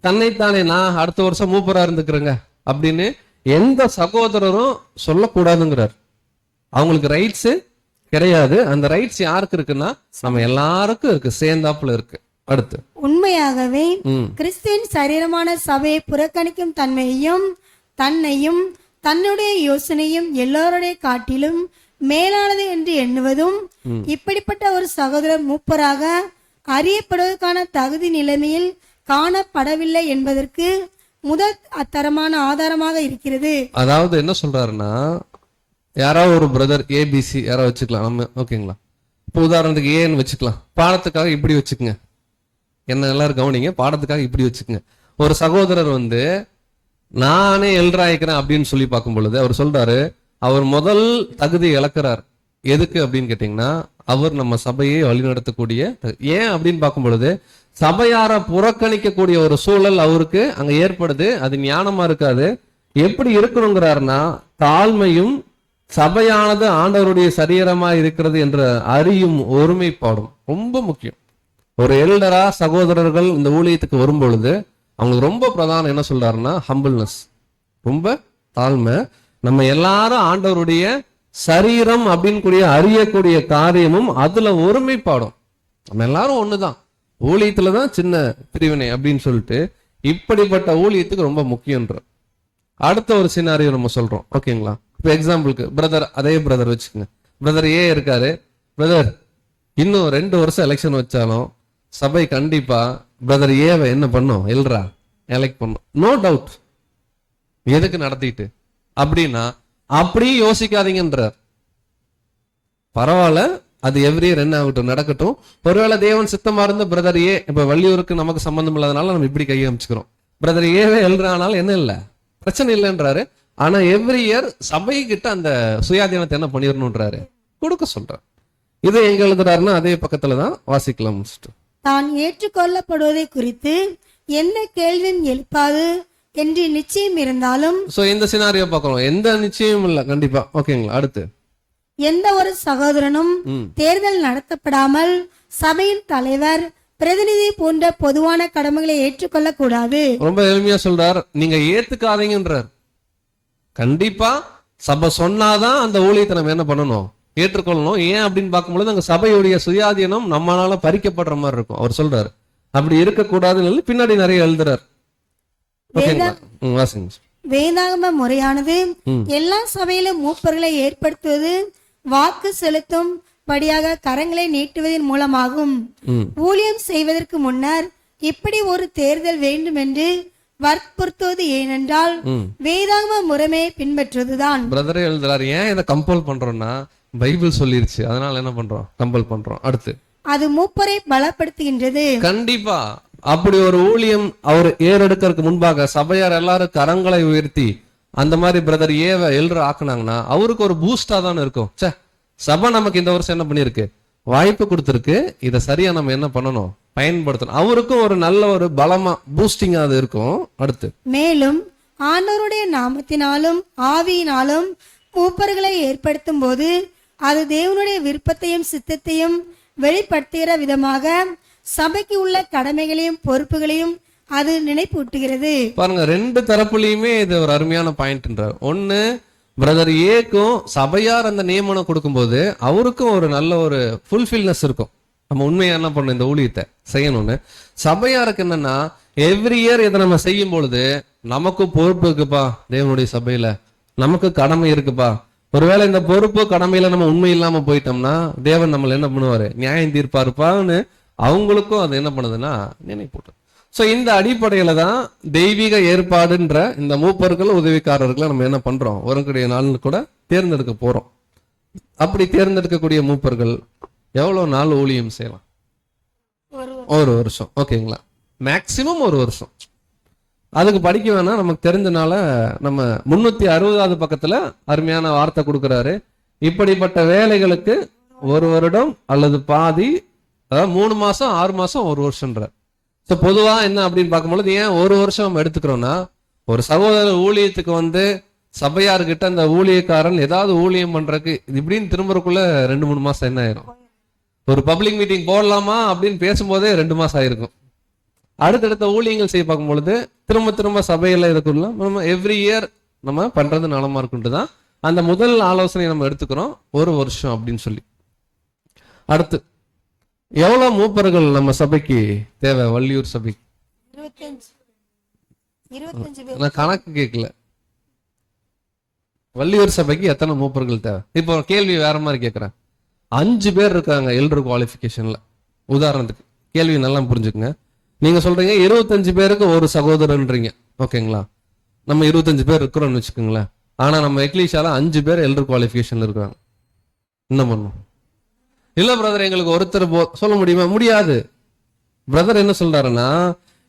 தன்னைத்தானே நான் அடுத்த வருஷம் மூப்பரா இருந்துக்கிறேங்க அப்படின்னு எந்த சகோதரரும் சொல்லக்கூடாதுங்கிறார். அவங்களுக்கு ரைட்ஸ் கிடையாது. அந்த ரைட்ஸ் யாருக்கு இருக்குன்னா நம்ம எல்லாருக்கும் இருக்கு, சேர்ந்தாப்புல இருக்கு. அடுத்து, உண்மையாகவே கிறிஸ்துவின் சரீரமான சபையை புறக்கணிக்கும் தன்மையையும் தன்னையும் தன்னுடைய யோசனையும் எல்லோருடைய காட்டிலும் மேலானது என்று எண்ணுவதும், இப்படிப்பட்ட ஒரு சகோதரர் மூப்பராக அறியப்படுவதற்கான தகுதி நிலைமையில் காணப்படவில்லை என்பதற்கு முதல் அத்தரமான ஆதாரமாக இருக்கிறது. அதாவது என்ன சொல்றாருன்னா, யாராவது ஒரு பிரதர் ஏபிசி யாராவது வச்சுக்கலாம் நம்ம, ஓகேங்களா. இப்போ உதாரணத்துக்கு ஏன்னு வச்சுக்கலாம், பாடத்துக்காக இப்படி வச்சுக்கோங்க, என்ன எல்லாரும் கவனிங்க, பாடத்துக்காக இப்படி வச்சுக்கோங்க. ஒரு சகோதரர் வந்து நானே எல்ராயிக்கிறேன் அப்படின்னு சொல்லி பார்க்கும் பொழுது அவர் சொல்றாரு, அவர் முதல் தகுதி இழக்கிறார். எதுக்கு அப்படின்னு கேட்டீங்கன்னா, அவர் நம்ம சபையை வழிநடத்தக்கூடிய, ஏன் அப்படின்னு பார்க்கும் பொழுது சபையார புறக்கணிக்கக்கூடிய ஒரு சூழல் அவருக்கு அங்க ஏற்படுது. அது ஞானமா இருக்காது. எப்படி இருக்கணுங்கிறாருன்னா, தாழ்மையும் சபையானது ஆண்டவருடைய சரீரமா இருக்கிறது என்ற அறியும் ஒருமைப்பாடும் ரொம்ப முக்கியம். ஒரு எல்டரா சகோதரர்கள் இந்த ஊழியத்துக்கு வரும் பொழுது அவங்களுக்கு ரொம்ப பிரதானம் என்ன சொல்றாருன்னா ஹம்பிள்னஸ், ரொம்ப தாழ்மை. நம்ம எல்லாரும் ஆண்டவருடைய சரீரம் அப்படின்னு கூடிய அறியக்கூடிய காரியமும் அதுல ஒருமைப்பாடும். நம்ம எல்லாரும் ஒண்ணுதான், ஊழியத்துலதான் சின்ன பிரிவினை அப்படின்னு சொல்லிட்டு இப்படிப்பட்ட ஊழியத்துக்கு ரொம்ப முக்கியன்ற. அடுத்த ஒரு சினாரியோ நம்ம சொல்றோம், ஓகேங்களா. இப்போ எக்ஸாம்பிளுக்கு பிரதர், அதே பிரதர் வச்சுக்கோங்க. பிரதர் ஏ இருக்காரு. பிரதர் இன்னும் 2 வருஷம் எலெக்ஷன் வச்சாலும் சபை கண்டிப்பா பிரதர் ஏவை என்ன பண்ணும், எல்ரா எலெக்ட் பண்ணும், நோ டவுட். எதுக்கு நடத்திட்டு அப்படின்னா அப்படியே யோசிக்காதீங்கன்றார். பரவாயில்ல, அது எவ்ரி இயர் என்ன ஆகட்டும், நடக்கட்டும். ஒருவேளை தேவன் சித்தமா இருந்த பிரதர் ஏ, இப்ப வள்ளியூருக்கு நமக்கு சம்பந்தம் இல்லாதனால நம்ம இப்படி கையை அமைச்சுக்கிறோம். பிரதர் ஏவே எழுறானாலும் என்ன இல்லை, பிரச்சனை இல்லைன்றாரு. ஆனா எவ்ரி இயர் சபை கிட்ட அந்த சுயாதீனத்தை என்ன பண்ணிடணும்ன்றாரு, கொடுக்க சொல்றாரு. இதை எங்க எழுதுறாருன்னா அதே பக்கத்துலதான் வாசிக்கலாம். தான் ஏற்றுக்கொள்ளப்படுவதை குறித்து எந்த கேள்வியும் எழுப்பாது என்று நிச்சயம் இருந்தாலும், சோ இந்த சினாரியோ பார்க்கிறோம், எந்த நிச்சயமும் இல்ல கண்டிப்பா, ஓகேங்களா. அடுத்து, எந்த ஒரு சகோதரனும் தேர்தல் நடத்தப்படாமல் சபையின் தலைவர் பிரதிநிதி போன்ற பொதுவான கடமைகளை ஏற்றுக்கொள்ள கூடாது. ரொம்ப எளிமையா சொல்றார், நீங்க ஏத்துக்காதீங்கன்றார். கண்டிப்பா சபை சொன்னாதான் அந்த ஊழியத்தை நம்ம என்ன பண்ணணும், ஏற்றுக்கொள்ளணும். ஏன் அப்படின்னு பார்க்கும்போது அங்க சபையுடைய சுயாதீனம் நம்மளால பறிக்கப்படுற மாதிரி இருக்கும். அவர் சொல்றாரு அப்படி இருக்கக்கூடாதுன்னு பின்னாடி நிறைய எழுதுறார். வேதாகம முறையானது எல்லா சபையிலும் மூப்பர்களை ஏற்படுத்துவது வாக்கு செலுத்தும் படியாக கரங்களை நீட்டுவதன் மூலமாகும். ஊழியம் செய்வதற்கு முன்னர் இப்படி ஒரு தேர்தல் வேண்டும் என்று வற்புறுத்துவது ஏனென்றால் வேதாகம முறைமையை பின்பற்றுவதுதான். பிரதரே எழுதுறாரு, ஏன் இதை கம்பல் பண்றோம்னா பைபிள் சொல்லிருச்சு, அதனால என்ன பண்றோம், கம்பல் பண்றோம். அடுத்து, அது மூப்பரை பலப்படுத்துகின்றது. கண்டிப்பா அப்படி ஒரு ஊழியம் அவர் ஏறெடுக்கிறதுக்கு முன்பாக சபையார் எல்லாரும் கரங்களை உயர்த்தி அந்த மாதிரி பிரதர் ஏவ எழுற ஆக்குனாங்கன்னா அவருக்கு ஒரு பூஸ்டா தான் இருக்கும். சபை நமக்கு இந்த வருஷம் என்ன பண்ணிருக்கு, வாய்ப்பு கொடுத்துருக்கு, இதை சரியா நம்ம என்ன பண்ணணும், பயன்படுத்தணும். அவருக்கும் ஒரு நல்ல ஒரு பலமா பூஸ்டிங் அது இருக்கும். அடுத்து, மேலும் ஆண்டவருடைய நாமத்தினாலும் ஆவியினாலும் மூப்பர்களை ஏற்படுத்தும் போது அது தேவனுடைய விருப்பத்தையும் சித்தத்தையும் வெளிப்படுத்துகிற விதமாக சபைக்கு உள்ள கடமைகளையும் பொறுப்புகளையும் அது நினைப்பூட்டுகிறது. பாருங்க, 2 தரப்புலையுமே இது ஒரு அருமையான பாயிண்ட்ன்றார். ஒண்ணு, பிரதர் ஏக்கும் சபையார் அந்த நியமனம் கொடுக்கும்போது அவருக்கும் ஒரு நல்ல ஒரு ஃபுல்ஃபில்னஸ் இருக்கும், நம்ம உண்மையா என்ன பண்ணணும், இந்த ஊழியத்தை செய்யணும்னு. சபையாருக்கு என்னன்னா எவ்ரி இயர் இதை நம்ம செய்யும் பொழுது நமக்கு பொறுப்பு இருக்குப்பா, தேவனுடைய சபையில நமக்கு கடமை இருக்குப்பா. ஒருவேளை இந்த பொறுப்பு கடமையில நம்ம உண்மை இல்லாம போயிட்டோம்னா தேவன் நம்மள என்ன பண்ணுவாரு, நியாயம் தீர்ப்பாருப்பான்னு அவங்களுக்கும் அது என்ன பண்ணுதுன்னா நினைப்பூட்டு. ஸோ இந்த அடிப்படையில தான் தெய்வீக ஏற்பாடுன்ற இந்த மூப்பர்கள் உதவிக்காரர்களை நம்ம என்ன பண்றோம், ஒருவருடைய நாள் கூட தேர்ந்தெடுக்க போறோம். அப்படி தேர்ந்தெடுக்கக்கூடிய மூப்பர்கள் எவ்வளவு நாள் ஊழியம் செய்யலாம்? ஒரு வருஷம். ஓகேங்களா, மேக்சிமம் ஒரு வருஷம். அதுக்கு படிக்க வேணாம், நமக்கு தெரிஞ்சனால நம்ம 360வது பக்கத்துல அருமையான வார்த்தை கொடுக்கிறாரு. இப்படிப்பட்ட வேலைகளுக்கு 1 வருடம் அல்லது பாதி, அதாவது 3 மாசம் 6 மாசம் 1 வருஷம்ன்ற. ஸோ பொதுவா என்ன அப்படின்னு பார்க்கும்பொழுது ஏன் 1 வருஷம் நம்ம எடுத்துக்கிறோம்னா, ஒரு சகோதர ஊழியத்துக்கு வந்து சபையார்கிட்ட அந்த ஊழியக்காரன் ஏதாவது ஊழியம் பண்றதுக்கு இப்படின்னு திரும்பறக்குள்ள 2-3 மாசம் என்ன ஆயிரும். ஒரு பப்ளிக் மீட்டிங் போடலாமா அப்படின்னு பேசும்போதே 2 மாசம் ஆயிருக்கும். அடுத்தடுத்த ஊழியங்கள் செய்ய பார்க்கும் பொழுது திரும்ப திரும்ப சபையில இருக்குள்ள நம்ம எவ்ரி இயர் நம்ம பண்றது நலமா இருக்குன்ட்டு தான் அந்த முதல் ஆலோசனை நம்ம எடுத்துக்கிறோம், 1 வருஷம் அப்படின்னு சொல்லி. அடுத்து எவ்வளவு மூப்பர்கள் நம்ம சபைக்கு தேவை? வள்ளியூர் சபைக்கு 25 நான் கணக்கு கேட்கல. வள்ளியூர் சபைக்கு எத்தனை மூப்பர்கள் தேவை? இப்போ கேள்வி வேற மாதிரி கேட்கிறேன். 5 பேர் இருக்காங்க எல்டர் குவாலிஃபிகேஷன்ல. உதாரணத்துக்கு கேள்வி நல்லா புரிஞ்சுக்குங்க. நீங்க சொல்றீங்க 25 பேருக்கு ஒரு சகோதரன்றீங்க, ஓகேங்களா? நம்ம 25 பேர் இருக்கிறோம்னு வச்சுக்கோங்களேன். ஆனா நம்ம எக்லீஷால 5 பேர் எல்டர் குவாலிஃபிகேஷன்ல இருக்காங்க. என்ன பண்ணும்? இல்ல பிரதர் எங்களுக்கு ஒருத்தர் சொல்ல முடியுமா? முடியாது. பிரதர் என்ன சொல்றாருன்னா,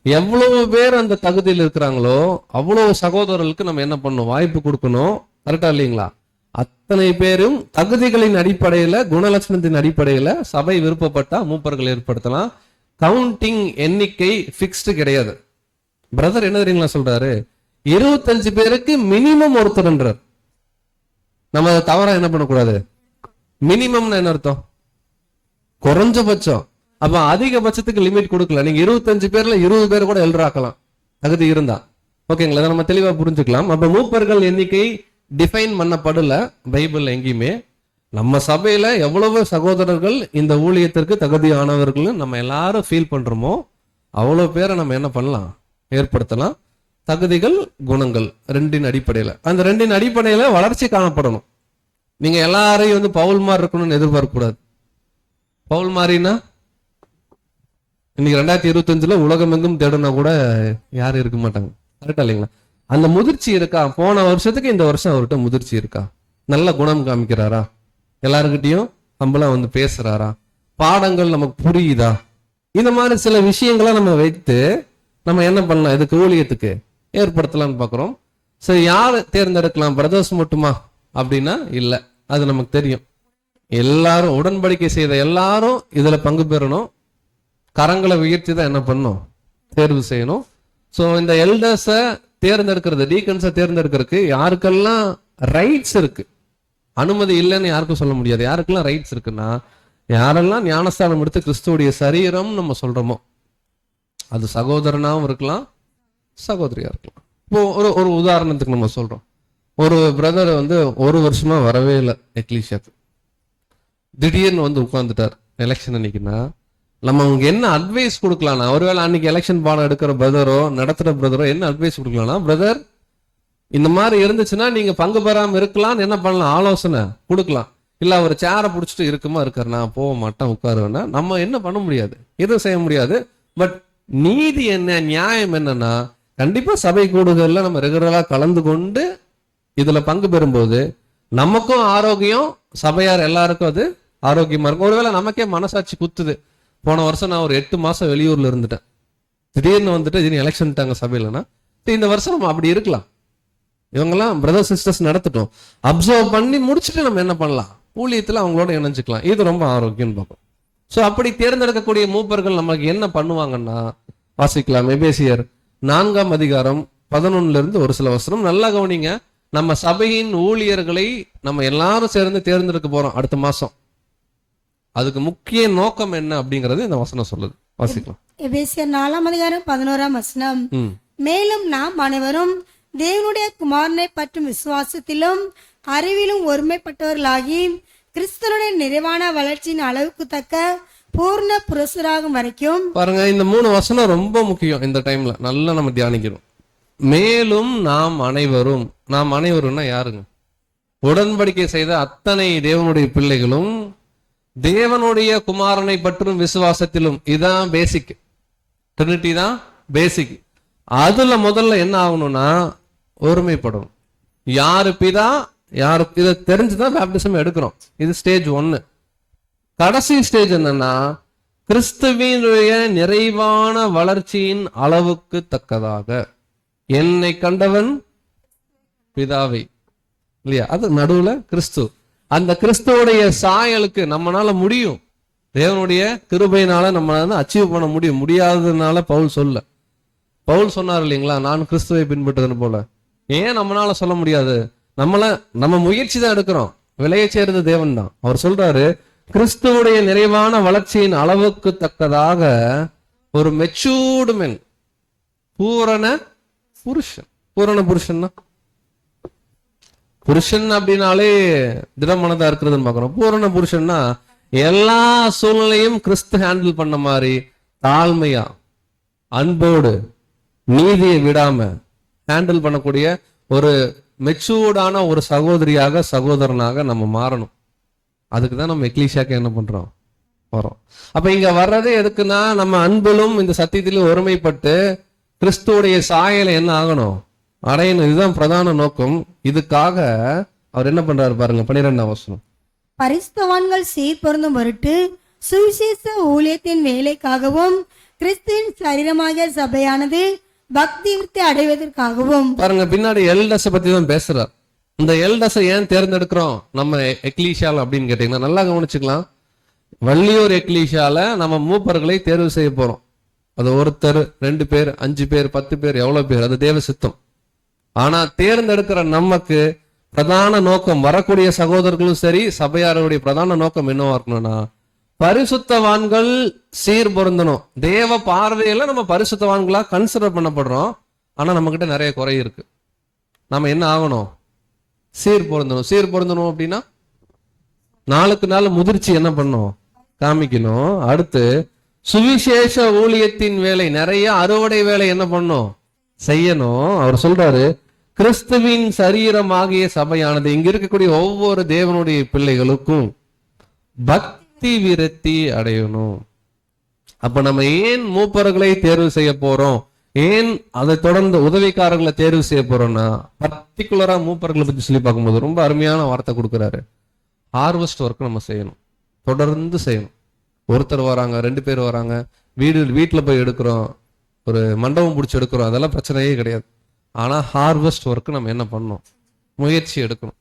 எவ்வளவு பேர் அந்த தகுதியில் இருக்கிறாங்களோ அவ்வளவு சகோதரர்களுக்கு நம்ம என்ன பண்ணணும், வாய்ப்பு கொடுக்கணும். கரெக்டா இல்லைங்களா? அத்தனை பேரும் தகுதிகளின் அடிப்படையில, குணலட்சணத்தின் அடிப்படையில சபை விருப்பப்பட்டா மூப்பர்கள் ஏற்படுத்தலாம். கவுண்டிங் எண்ணிக்கை பிக்ஸ்டு கிடையாது. பிரதர் என்ன தெரியுங்களா சொல்றாரு, 25 பேருக்கு மினிமம் ஒருத்தர்ன்றார். நம்ம அதை தவறா என்ன பண்ணக்கூடாது. மினிமம்னு என்ன அர்த்தம்? குறைஞ்சபட்சம். அப்ப அதிகபட்சத்துக்கு லிமிட் கொடுக்கல. நீங்க 25 பேர்ல 20 பேர் கூட எல்டராக்கலாம் தகுதி இருந்தா, ஓகேங்களா? அதை நம்ம தெளிவா புரிஞ்சுக்கலாம். அப்ப மூப்பர்கள் எண்ணிக்கை டிஃபைன் பண்ணப்படல பைபிள் எங்கேயுமே. நம்ம சபையில எவ்வளவு சகோதரர்கள் இந்த ஊழியத்திற்கு தகுதியானவர்கள் நம்ம எல்லாரும் ஃபீல் பண்றோமோ அவ்வளவு பேரை நம்ம என்ன பண்ணலாம், ஏற்படுத்தலாம். தகுதிகள் குணங்கள் ரெண்டின் அடிப்படையில, அந்த ரெண்டின் அடிப்படையில வளர்ச்சி காணப்படணும். நீங்க எல்லாரையும் வந்து பவுல் மாதிரி இருக்கணும்னு எதிர்பார்க்க கூடாது. பவுல் மாதிரினா இன்னைக்கு 2025 உலகம் எங்கும் தேடுனா கூட யாரும் இருக்க மாட்டாங்க. கரெக்டா இல்லைங்களா? அந்த முதிர்ச்சி இருக்கா? போன வருஷத்துக்கு இந்த வருஷம் அவர்கிட்ட முதிர்ச்சி இருக்கா? நல்ல குணம் காமிக்கிறாரா? எல்லாருக்கிட்டையும் நம்மளாம் வந்து பேசுறாரா? பாடங்கள் நமக்கு புரியுதா? இந்த மாதிரி சில விஷயங்களை நம்ம வைத்து நம்ம என்ன பண்ணலாம், இதுக்கு ஊழியத்துக்கு ஏற்படுத்தலாம்னு பாக்குறோம். சரி, யார் தேர்ந்தெடுக்கலாம்? பிரதர்ஸ் மட்டுமா அப்படின்னா இல்ல, அது நமக்கு தெரியும். எல்லாரும் உடன்படிக்கை செய்த எல்லாரும் இதுல பங்கு பெறணும். கரங்களை உயர்த்தி தான் என்ன பண்ணணும், தேர்வு செய்யணும். சோ இந்த எல்டர்ஸை தேர்ந்தெடுக்கிறது, டீக்கன்ஸை தேர்ந்தெடுக்கிறதுக்கு யாருக்கெல்லாம் ரைட்ஸ் இருக்கு, அனுமதி இல்லைன்னு யாருக்கும் சொல்ல முடியாது. யாருக்கெல்லாம் ரைட்ஸ் இருக்குன்னா, யாரெல்லாம் ஞானஸ்தானம் எடுத்து கிறிஸ்துவோடைய சரீரம் நம்ம சொல்றோமோ, அது சகோதரனாவும் இருக்கலாம், சகோதரியா இருக்கலாம். இப்போ ஒரு உதாரணத்துக்கு நம்ம சொல்றோம், ஒரு பிரதர் வந்து 1 வருஷமா வரவே இல்லை எக்லீஷியாக்கு. திடீர்னு வந்து உட்கார்ந்துட்டார் எலெக்ஷன் அன்னைக்குன்னா, நம்ம அவங்க என்ன அட்வைஸ் கொடுக்கலாம்னா, ஒருவேளை அன்னைக்கு எலெக்ஷன் பாடம் எடுக்கிற பிரதரோ நடத்துற பிரதரோ என்ன அட்வைஸ் கொடுக்கலாம்னா, பிரதர் இந்த மாதிரி இருந்துச்சுன்னா நீங்க பங்கு பெறாம இருக்கலாம்னு என்ன பண்ணலாம், ஆலோசனை கொடுக்கலாம். இல்ல அவர் சேரை பிடிச்சிட்டு இருக்குமா இருக்காரு, நான் போக மாட்டேன் உட்காருவேன்னா நம்ம என்ன பண்ண முடியாது, எதுவும் செய்ய முடியாது. பட் நீதி என்ன, நியாயம் என்னன்னா, கண்டிப்பா சபை கூடுதல்ல நம்ம ரெகுலரா கலந்து கொண்டு இதுல பங்கு பெறும்போது நமக்கும் ஆரோக்கியம், சபையார் எல்லாருக்கும் அது ஆரோக்கியமா இருக்கும். ஒருவேளை நமக்கே மனசாட்சி குத்துது, போன வருஷம் நான் ஒரு 8 மாசம் வெளியூர்ல இருந்துட்டேன், திடீர்னு வந்துட்டு திடீர்னு எலெக்ஷன் டாங்க சபையிலன்னா, இந்த வருஷம் நம்ம அப்படி இருக்கலாம். இவங்கெல்லாம் பிரதர் சிஸ்டர்ஸ் நடத்தட்டும், அப்சர்வ் பண்ணி முடிச்சுட்டு நம்ம என்ன பண்ணலாம், ஊழியத்துல அவங்களோட இணைஞ்சுக்கலாம். இது ரொம்ப ஆரோக்கியம்னு பார்க்கும். சோ அப்படி தேர்ந்தெடுக்கக்கூடிய மூப்பர்கள் நமக்கு என்ன பண்ணுவாங்கன்னா, வாசிக்கலாம் எபேசியர் 4ஆம் அதிகாரம் 11 இருந்து ஒரு சில வசனம் நல்லா கவனிங்க. நம்ம சபையின் ஊழியர்களை நம்ம எல்லாரும் சேர்ந்து தேர்ந்தெடுக்க போறோம் அடுத்த மாசம். அதுக்கு முக்கிய நோக்கம் என்ன அப்படிங்கறது இந்த வசனம் சொல்லுது. வாசிக்கலாம். எபேசியர் 4ஆம் அதிகாரம் 11ஆம் வசனம். மேலும் நாம் அனைவரும் தேவனுடைய குமாரனை பற்றும் விசுவாசத்திலும் அறிவிலும் ஒருமைப்பட்டவர்களாகி கிறிஸ்தனுடைய நிறைவான வளர்ச்சியின் அளவுக்கு தக்க பூர்ண புருஷராகும் வரைக்கும். பாருங்க, இந்த 3 வசனம் ரொம்ப முக்கியம். இந்த டைம்ல நல்லா நம்ம தியானிக்கணும். மேலும் நாம் அனைவரும், நாம் அனைவரும்னா யாருங்க? உடன்படிக்கை செய்த அத்தனை தேவனுடைய பிள்ளைகளும் தேவனுடைய குமாரனை பற்றும் விசுவாசத்திலும். இதுதான் பேசிக். ட்ரினிட்டி தான் பேசிக். அதுல முதல்ல என்ன ஆகணும்னா ஒருமைப்படணும். யாரு பிதா யாரு, இதை தெரிஞ்சுதான் பேப்டிசம் எடுக்கிறோம். இது ஸ்டேஜ் 1. கடைசி ஸ்டேஜ் என்னன்னா கிறிஸ்துவினுடைய நிறைவான வளர்ச்சியின் அளவுக்கு தக்கதாக என்னை கண்டவன் பிதாவை, இல்லையா? அது நடுவுல கிறிஸ்து. அந்த கிறிஸ்துவோடைய சாயலுக்கு நம்மளால முடியும். தேவனுடைய கிருபையினால நம்ம அச்சீவ் பண்ண முடியும். முடியாததுனால பவுல் சொன்னார் இல்லைங்களா, நான் கிறிஸ்துவை பின்பற்றுறது போல. ஏன் நம்மளால சொல்ல முடியாது? நம்ம முயற்சி தான் எடுக்கிறோம், விளைய சேர்றது தேவன் தான். அவர் சொல்றாரு, கிறிஸ்துவுடைய நிறைவான வளர்ச்சியின் அளவுக்கு தக்கதாக ஒரு மெச்சூர்டு மென், பூரண புருஷன். பூரண புருஷன்னா புருஷன் அப்படின்னாலே திடமனதா இருக்கிறதுன்னு பாக்குறோம். பூரண புருஷன்னா எல்லா சூழ்நிலையும் கிறிஸ்து ஹேண்டில் பண்ண மாதிரி தாழ்மையா, அன்போடு, நீதியை விடாம ஹேண்டில் பண்ணக்கூடிய ஒரு மெச்சூர்டான ஒரு சகோதரியாக, சகோதரனாக நம்ம மாறணும். அதுக்குதான் நம்ம எக்லீசியாக்கு என்ன பண்றோம், வரோம். அப்ப இங்க வர்றது எதுக்குன்னா, நம்ம அன்பிலும் இந்த சத்தியத்திலும் ஒருமைப்பட்டு கிறிஸ்துவோடைய சாயலை என்ன ஆகணும், அடையணும். இதுதான் பிரதான நோக்கம். இதுக்காக அவர் என்ன பண்றாரு பாருங்க, 12ஆம் வசனம். பரிசுத்தவான்கள் சீர் பொருந்தும் பொருட்டு சுவிசேஷ ஊழியத்தின் வேலைக்காகவும் கிறிஸ்துவின் சரீரமாகிய சபையானது பக்தி விருத்தி அடைவதற்காகவும். பாருங்க, பின்னாடி எல்டஸ் பத்தி தான் பேசுறார். இந்த எல்டஸை ஏன் தேர்ந்தெடுக்கிறோம் நம்ம எக்லீஷியால அப்படின்னு கேட்டீங்கன்னா, நல்லா கவனிச்சுக்கலாம். வள்ளியூர் எக்லீஷியால நம்ம மூப்பர்களை தேர்வு செய்ய போறோம். அது ஒருத்தர், 2 பேர், 5 பேர், 10 பேர், எவ்வளவு பேர், அது தேவ சித்தம். ஆனா தேர்ந்தெடுக்கிற நமக்கு பிரதான நோக்கம், வரக்கூடிய சகோதரர்களும் சரி சபையாருடைய பிரதான நோக்கம் என்னவா இருக்கணும்னா, பரிசுத்தவான்கள் சீர் பொருந்தணும். தேவ பார்வையில நம்ம பரிசுத்தவான்களா கன்சிடர் பண்ணப்படுறோம். ஆனா நம்ம கிட்ட நிறைய குறை இருக்கு. நம்ம என்ன ஆகணும், சீர் பொருந்தணும். சீர் பொருந்தணும் அப்படின்னா நாளுக்கு நாள் முதிர்ச்சி என்ன பண்ணும், காமிக்கணும். அடுத்து சுவிசேஷ ஊழியத்தின் வேலை, நிறைய அறுவடை வேலை என்ன பண்ணும், செய்யணும். அவர் சொல்றாரு, கிறிஸ்துவின் சரீரமாகிய சபையானது, இங்க இருக்கக்கூடிய ஒவ்வொரு தேவனுடைய பிள்ளைகளுக்கும் பக்தி விருத்தி அடையணும். அப்ப நம்ம ஏன் மூப்பர்களை தேர்வு செய்ய போறோம், ஏன் அதை தொடர்ந்து உதவிக்காரர்களை தேர்வு செய்ய போறோம்னா, பர்டிகுலரா மூப்பர்களை பத்தி சொல்லி பார்க்கும்போது ரொம்ப அருமையான வார்த்தை கொடுக்கிறாரு. ஹார்வெஸ்ட் ஒர்க் நம்ம செய்யணும், தொடர்ந்து செய்யணும். ஒருத்தர் வராங்க, 2 பேர் வராங்க, வீட்டுல போய் எடுக்கிறோம், ஒரு மண்டபம் பிடிச்சி எடுக்கிறோம், அதெல்லாம் பிரச்சனையே கிடையாது. ஆனா ஹார்வெஸ்ட் ஒர்க் நம்ம என்ன பண்ணணும், முயற்சி எடுக்கணும்.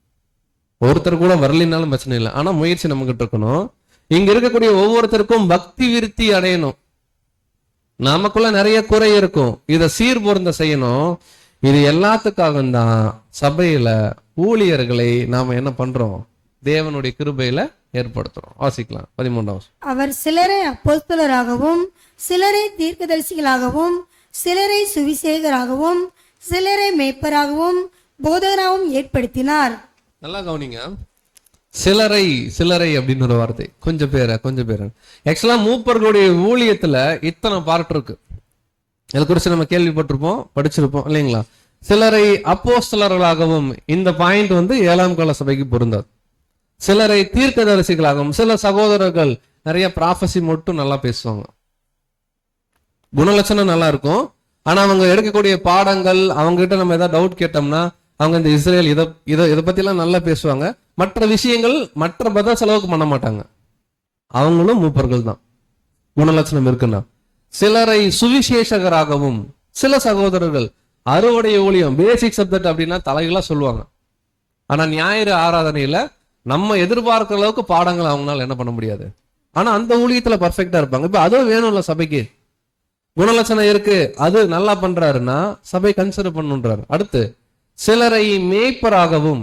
ஒருத்தர் கூட வரலினாலும் பிரச்சனை இல்லை, ஆனா முயற்சி நம்ம கிட்ட இருக்கணும். இங்க இருக்கக்கூடிய ஒவ்வொருத்தருக்கும் பக்தி விருத்தி அடையணும். நமக்குள்ள நிறைய குறை இருக்கும், இதை சீர் பொருந்த செய்யணும். இது எல்லாத்துக்காக தான் சபையில ஊழியர்களை நாம என்ன பண்றோம், தேவனுடைய கிருபையில ஏற்படுத்துறோம். வாசிக்கலாம் 13ஆம். அவர் சிலரை அப்போஸ்தலராகவும், சிலரை தீர்க்கதரிசிகளாகவும், சிலரை சுவிசேஷகராகவும், சிலரை மேய்ப்பராகவும், போதகராகவும் ஏற்படுத்தினார். நல்லா கவனிங்க, சிலரை அப்படின்னு ஒரு வார்த்தை, கொஞ்சம் பேர். ஆக்சுவலா மூப்பர்களுடைய ஊழியத்துல இத்தனை பார்ட் இருக்கு. இதை குறித்து நம்ம கேள்விப்பட்டிருப்போம், படிச்சிருப்போம் இல்லைங்களா? சிலரை அப்போஸ்தலர்களாகவும், இந்த பாயிண்ட் 7ஆம் கால சபைக்கு பொருந்தாது. சிலரை தீர்க்கதரிசிகளாகவும், சில சகோதரர்கள் நிறைய ப்ராஃபஸி மட்டும் நல்லா பேசுவாங்க, குணலட்சணம் நல்லா இருக்கும். ஆனா அவங்க எடுக்கக்கூடிய பாடங்கள், அவங்க கிட்ட நம்ம ஏதாவது டவுட் கேட்டோம்னா, அவங்க இந்த இஸ்ரேல் இதை பத்தி எல்லாம் நல்லா பேசுவாங்க. மற்ற விஷயங்கள், மற்ற பதில் செலவுக்கு பண்ண மாட்டாங்க. அவங்களும் மூப்பர்கள் தான், குணலட்சணம் இருக்குன்னா. சிலரை சுவிசேஷகராகவும், சில சகோதரர்கள் அறுவடை ஊழியம், பேசிக் சப்ஜெக்ட் அப்படின்னா தலைகளா சொல்லுவாங்க. ஆனா ஞாயிறு ஆராதனையில நம்ம எதிர்பார்க்கிற அளவுக்கு பாடங்கள் அவங்களால என்ன பண்ண முடியாது. ஆனா அந்த ஊழியத்துல பர்ஃபெக்டா இருப்பாங்க. இப்ப அதுவும் வேணும்ல சபைக்கு, குணலட்சணம் இருக்கு, அது நல்லா பண்றாருன்னா சபை கன்சிடர் பண்ணுன்றாரு. அடுத்து சிலரை மேய்ப்பராகவும்,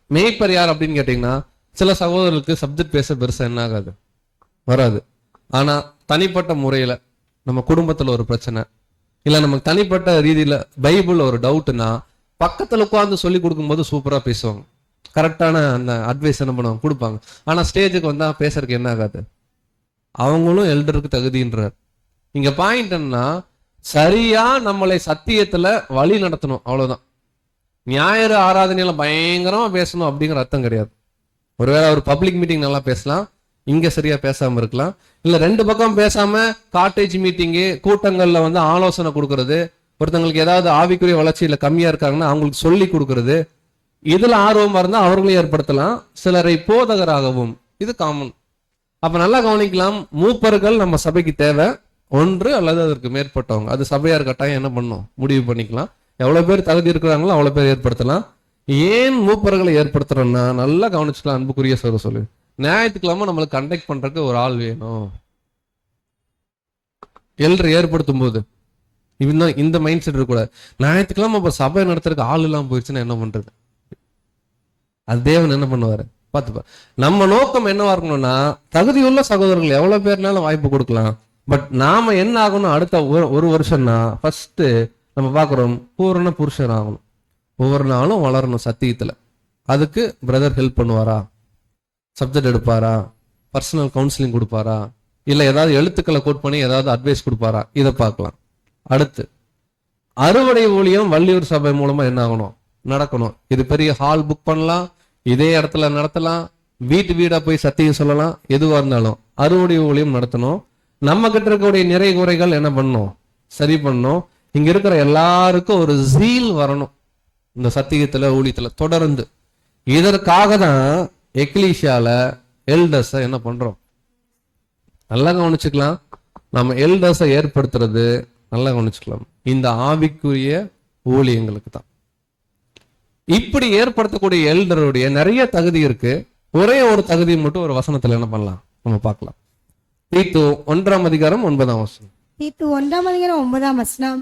மேய்ப்பர் யார் அப்படின்னு கேட்டீங்கன்னா, சில சகோதரர்களுக்கு சப்ஜெக்ட் பேச பெருசா என்ன ஆகாது, வராது. ஆனா தனிப்பட்ட முறையில நம்ம குடும்பத்துல ஒரு பிரச்சனை, இல்ல நமக்கு தனிப்பட்ட ரீதியில பைபிள் ஒரு டவுட்னா, பக்கத்துல உட்கார்ந்து சொல்லி கொடுக்கும்போது சூப்பரா பேசுவாங்க, கரெக்டான அந்த அட்வைஸ் என்ன பண்ணுவாங்க, கொடுப்பாங்க. ஆனா ஸ்டேஜுக்கு வந்தா பேசுறதுக்கு என்ன ஆகாது, அவங்களும் எல்டருக்கு தகுதின்றார். இங்க பாயிண்ட் என்னன்னா, சரியா நம்மளை சத்தியத்துல வழி நடத்தணும், அவ்வளவுதான். ஞாயிறு ஆராதனையில பயங்கரமா பேசணும் அப்படிங்கிற அர்த்தம் கிடையாது. ஒருவேளை ஒரு பப்ளிக் மீட்டிங் நல்லா பேசலாம், இங்க சரியா பேசாம இருக்கலாம். இல்ல ரெண்டு பக்கம் பேசாம காட்டேஜ் மீட்டிங்கு, கூட்டங்கள்ல வந்து ஆலோசனை கொடுக்கறது, ஒருத்தங்களுக்கு ஏதாவது ஆவிக்குரிய வளர்ச்சியில கம்மியா இருக்காங்கன்னா அவங்களுக்கு சொல்லி கொடுக்கறது, இதுல ஆர்வமா இருந்தா அவர்களையும் ஏற்படுத்தலாம். சிலரை போதகராகவும், இது காமன். அப்ப நல்லா கவனிக்கலாம், மூப்பர்கள் நம்ம சபைக்கு தேவை, ஒன்று அல்லது அதற்கு மேற்பட்டவங்க. அது சபையார் கட்டாயம் என்ன பண்ணும், முடிவு பண்ணிக்கலாம். எவ்வளவு பேர் தகுதி இருக்கிறாங்களோ அவ்வளவு பேர் ஏற்படுத்தலாம். ஏன் மூப்பர்களை ஏற்படுத்துறோம்னா, நல்லா கவனிச்சுக்கலாம் அன்புக்குரிய சொல்லு, ஞாயிற்றுக்கிழமை நம்மளுக்கு கண்டக்ட் பண்றதுக்கு ஒரு ஆள் வேணும். எல்டர் ஏற்படுத்தும் போது இந்த மைண்ட் செட் இருக்கக்கூடாது. ஞாயிற்றுக்கிழமை இப்ப சபை நடத்துறதுக்கு ஆள் எல்லாம் போயிடுச்சுன்னா என்ன பண்றது? அது தேவன் என்ன பண்ணுவாரு பார்த்துப்பா. நம்ம நோக்கம் என்னவா இருக்கணும்னா, தகுதியுள்ள சகோதரர்கள் எவ்வளவு பேர்னாலும் வாய்ப்பு கொடுக்கலாம். பட் நாம என்ன ஆகணும், அடுத்த ஒரு வருஷம்னா ஃபர்ஸ்ட் நம்ம பாக்குறோம் பூரண புருஷன் ஆகணும். ஒவ்வொரு நாளும் வளரணும் சத்தியத்துல. அதுக்கு பிரதர் ஹெல்ப் பண்ணுவாரா, சப்ஜெக்ட் எடுப்பாரா, பர்சனல் கவுன்சிலிங் கொடுப்பாரா, இல்ல ஏதாவது எழுத்துக்களை கோட் பண்ணி ஏதாவது அட்வைஸ் கொடுப்பாரா, இதை பார்க்கலாம். அடுத்து அறுவடை ஊழியம் வள்ளியூர் சபை மூலமா என்ன ஆகணும், நடக்கணும். இது பெரிய ஹால் புக் பண்ணலாம், இதே இடத்துல நடத்தலாம், வீட்டு வீடா போய் சத்தியம் சொல்லலாம். எதுவா இருந்தாலும் அறுவடை ஊழியம் நடத்தணும். நம்ம கிட்ட இருக்கக்கூடிய நிறை குறைகள் என்ன பண்ணணும், சரி பண்ணணும். இங்க இருக்கிற எல்லாருக்கும் ஒரு ஜீல் வரணும் இந்த சத்தியத்துல ஊழியத்துல தொடர்ந்து. இதற்காக தான் எக்லீஷியால எல்டர்ஸை என்ன பண்றோம், நல்லா கவனிச்சுக்கலாம். நம்ம எல்டர்ஸை ஏற்படுத்துறது நல்லா கவனிச்சுக்கலாம், இந்த ஆவிக்குரிய ஊழியங்களுக்கு தான். இப்படி ஏற்படுத்தக்கூடிய எல்டருடைய நிறைய தகுதி இருக்கு. ஒரே ஒரு தகுதி மட்டும் ஒரு வசனத்துல என்ன பண்ணலாம் நம்ம பார்க்கலாம். தீத்து 1:9. தீத்து 1:9.